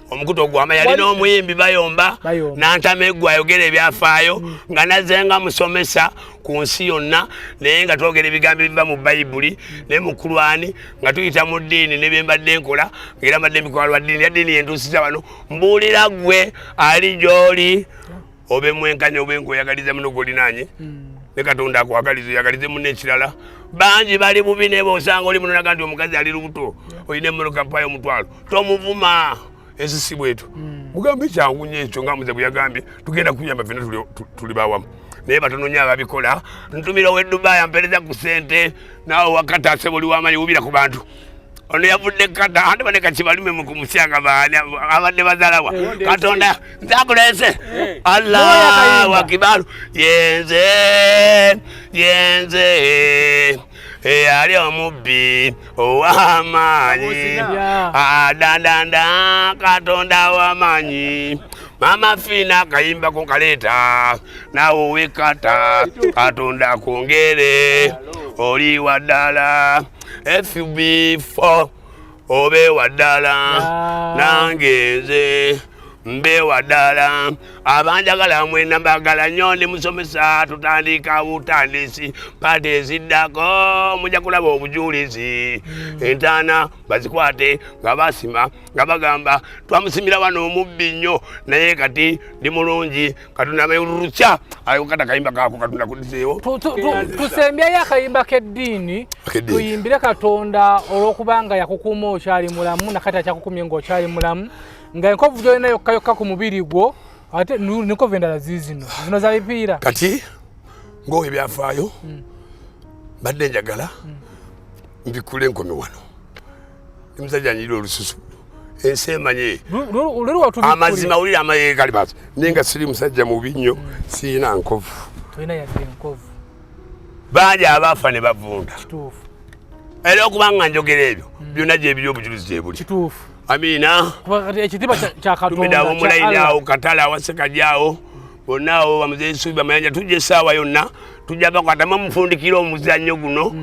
Omukuto gwama yali n'omuyimbi bayomba n'antamegwa ayogera ebyafaayo nga nazenga musomesa ku nsi yonna naye nga twogera ebigambo ebiva mu Bayibuli ne mu Kurwani nga tuyita mu ddiini ne bye mbadde nkola ng'era mbadde mbikola lwa ddiini ya ddiini yentuusiza wano mbuulira gwe ali gy'oli obe mwenkanya obe nkweyagaliza muno gw'olinaanye ne Katonda akwagaliza oyagalize munno ekirala bangi bali bubi ne b'osanga oli muno naga nti omukazi ali lubuto olina emmotoka mpayo omutwalo tomuvuma esi si bwetu mugambe kyangu nnyo ekyo nga muze bwe yagambye tugenda kuyamba ffenna tuli bawamu naye batononya ababikola ntumira we Dubai ampereza ku sente naawe wakataase buli wamanyi wubira ku bantu ono yavudde kata ate baneka kibalume mu kumusyanga baani abadde bazalawa Katonda nzakuleese Allahu akibalu yenze ali omubbi ow'amaanyi adandanda Katonda w'amaanyi Mama Fina kayimba ko kaleeta nawe owekata Katonda kwongere oli waddala SB4 obe waddala nange nze mbe waddala abanjagala mwena mbagala nnyo ndi musomesa tutandika butandisi pate eziddako mujja kulaba obujulizi entaana bazikwate nga basima nga bagamba twamusimira wano omubbi nnyo naye kati ndi mulungi Katonda mayululukya ayokata kayimba kako Katonda kudizeewo tusembyayo akayimba k'eddiini tuyimbire Katonda olw'okubanga yakukuuma okyali mulamu nakati akyakukumye ng'okyali mulamu nga enkovu gyolina yokka ku mubiri gwo ate n'enkovu endala zino za bipiira kati ng'owa ebyafaayo mbadde njagala mbikule enkomi wano emusajja anyirira olususu ensi emanye amazima wulira amaye gali maaso naye nga siri musajja mubi nnyo sirina nkovu bangi abaafa ne bavunda era okubanga njogera ebyo byonna gyebiri obujulizi gyebuli Amina. Ekitiba kya Katonda. Omulayini awo katala awaseka jyawo. Bonna awo bamuze Nsubi bamayanja tujja essaawa yonna. Tujja bakwatamu omufundikiro omuzannyo guno.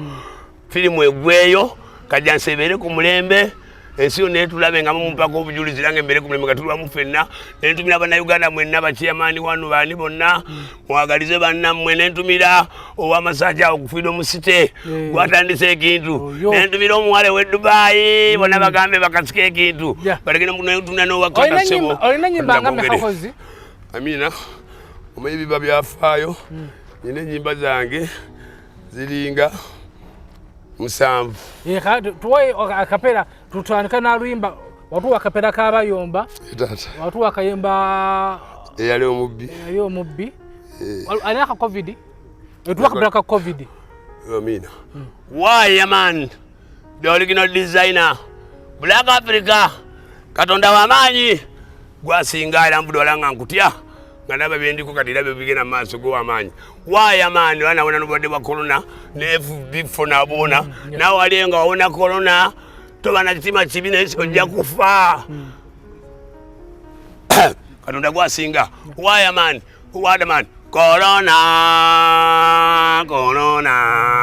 Firimu egweyo. Kajja nsebere ku mulembe. Ensi yonna etulabe nga mumumpako obujulizi nange mbere ku mulembe nga tulwamu ffenna. Ne ntumira bannayuganda mwenna bakiyamaani wano baani bonna. Mwagalize bannammwe ne ntumira ow'amasajja awo ku Freedom City. Gwatandise ekintu. Ne ntumira omuwala we Dubai bonna bagambe bakasika ekintu. Balekere ntumira n'owakata ssebo. Olina nnyimba nga mmekakozi? Amina. Omanyi biba byafaayo. Nina ennyimba zange ziringa 7. Tuwe akapera tutandika n'aluyimba watuwa akapera k'abayomba watuwa akayimba eyali omubbi alina ka covid etuwa akapera ka covid. Amina. Why man the original designer Black Africa Katonda w'amaanyi gwasinga era mbudo walanga nkutya nga naba byendiko kati labe bigenda maaso go amaanyi waya maani wana wona nobadde bwa corona ne SB4 nabona nawe alienga wawona corona toba na kitima kibi naye ojja kufa Katonda gwasinga waya maani wada maani corona bwa corona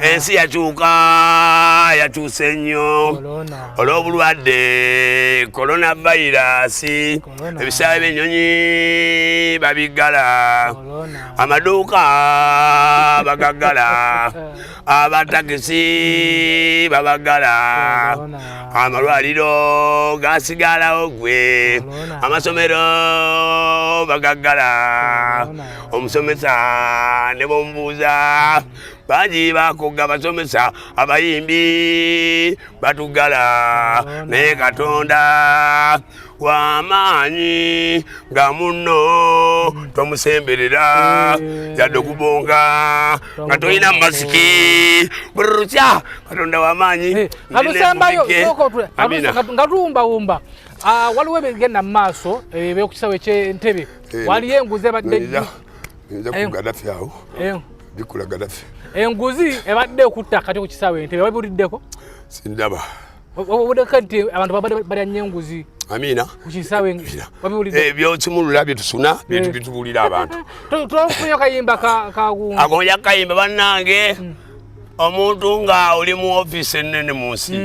ensi yakyuse nnyo olw'obulwadde coronavirus ebisaawe by'ennyonyi babiggala amaduuka bagaggala abatakisi babaggala amalwaliro gasigalawo gwe amasomero bagaggala omusomesa ne bomubuuza bangi bakoga basomesa abayimbi batugala naye Katonda w'amaanyi nga munno tomusemberera yadde okubonga nga tolina masiki burutya Katonda w'amaanyi alusembayo nga tuwumbawumba waliwo ebigenda mu maaso ebyokukisawo eky'entebe waliyo enguzi ebadde nza ku Gaddafi awo bikula Gaddafi enguzi ebadde okutta kati ku kisaawe entebe wabibuliddeko sindaba obuddeko nti abantu balya nnyo enguzi Amina ku kisaawe wabibuliddeko ebyokimulula byetusuna bitubulira abantu tofunye kayimba kawumba agonja kayimba bannange omuntu nga oli mu ofiisi ennene mu nsi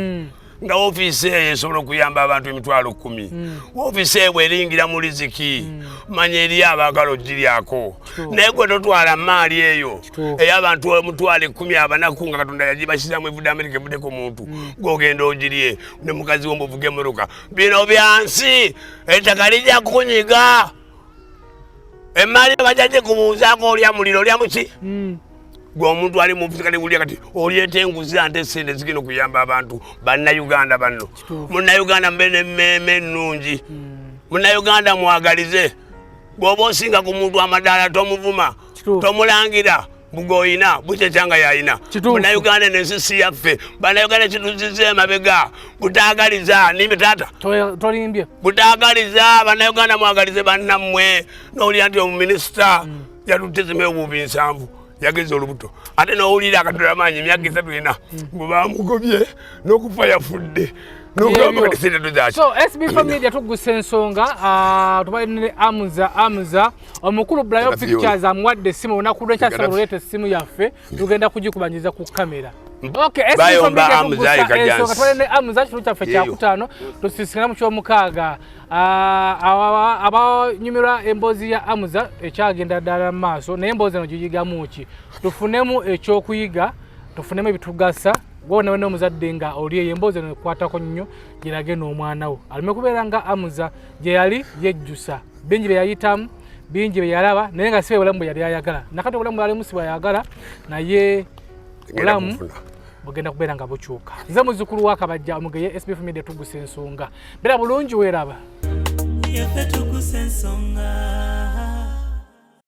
nga ofiisi eyo esobola okuyamba abantu 10,000 ofiisi eyo bweringira mu riziki manya eri abaagala ogiryako naye gwe totwala maali eyo ey'abantu 10,000 abanaku nga Katonda yagibasizaamu evudde Amerika evuddeko muntu gw'ogenda ogirye ne mukazi wo mbuvuga emmotoka bino byansi ettaka lijja kukunyiga emaali bajja gikubuuzaako olya muliro olya muki gwe omuntu ali mu fizikali wulya kati olyeta enguzi ante sente zigenda okuyamba abantu bannayuganda banno munnayuganda mube n'emmeeme ennungi munnayuganda mwagalize bw'oba osinga ku muntu amadaala tomuvuma tomulangira bugoyina bucekyanga yayina munnayuganda enensi si yaffe bannayuganda kituzize emabega butaagaliza nimbe taata tolimbye butaagaliza bannayuganda mwagalize bannammwe n'olya nti omuminisita yatutezemeo bubi 7 yageze olubuto ate n'owulira Katonda amaanyi emyaka 3 bwe bamugobye n'okufa yafudde so SB4 Media Tuggussa Enssonga tubaline Amuza omukulu Blayo Pictures amuwadde essimu olunaku lw'ekyasaba oleeta essimu yaffe tugenda kugikubanyiza ku kamera. Okay, SB4 Media Tuggussa Enssonga tubaline Amuza kitundu kyaffe kyakutaano tusisikana mu ky'omukaaga abanyumirwa emboozi ya Amuza ekyagenda ddala mu maaso naye emboozi eno giyigamu ki tufunemu ekyokuyiga tufunemu ebitugasa gwona wena omuzadde nga oliye emboozi eno ekwatako nnyo girage n'omwana wo alime kubeera nga Amuza gye yali yejjusa bingi bye yayitamu bingi bye yalaba naye nga si bulamu bwe yali ayagala nakati obulamu bwalimu si bwayagala naye bulamu bugenda kubeera nga bukyuka nze muzzukulu wa Kabajja omugeye SB4 Media Tuggussa Enssonga beera bulungi weeraba Tuggussa Enssonga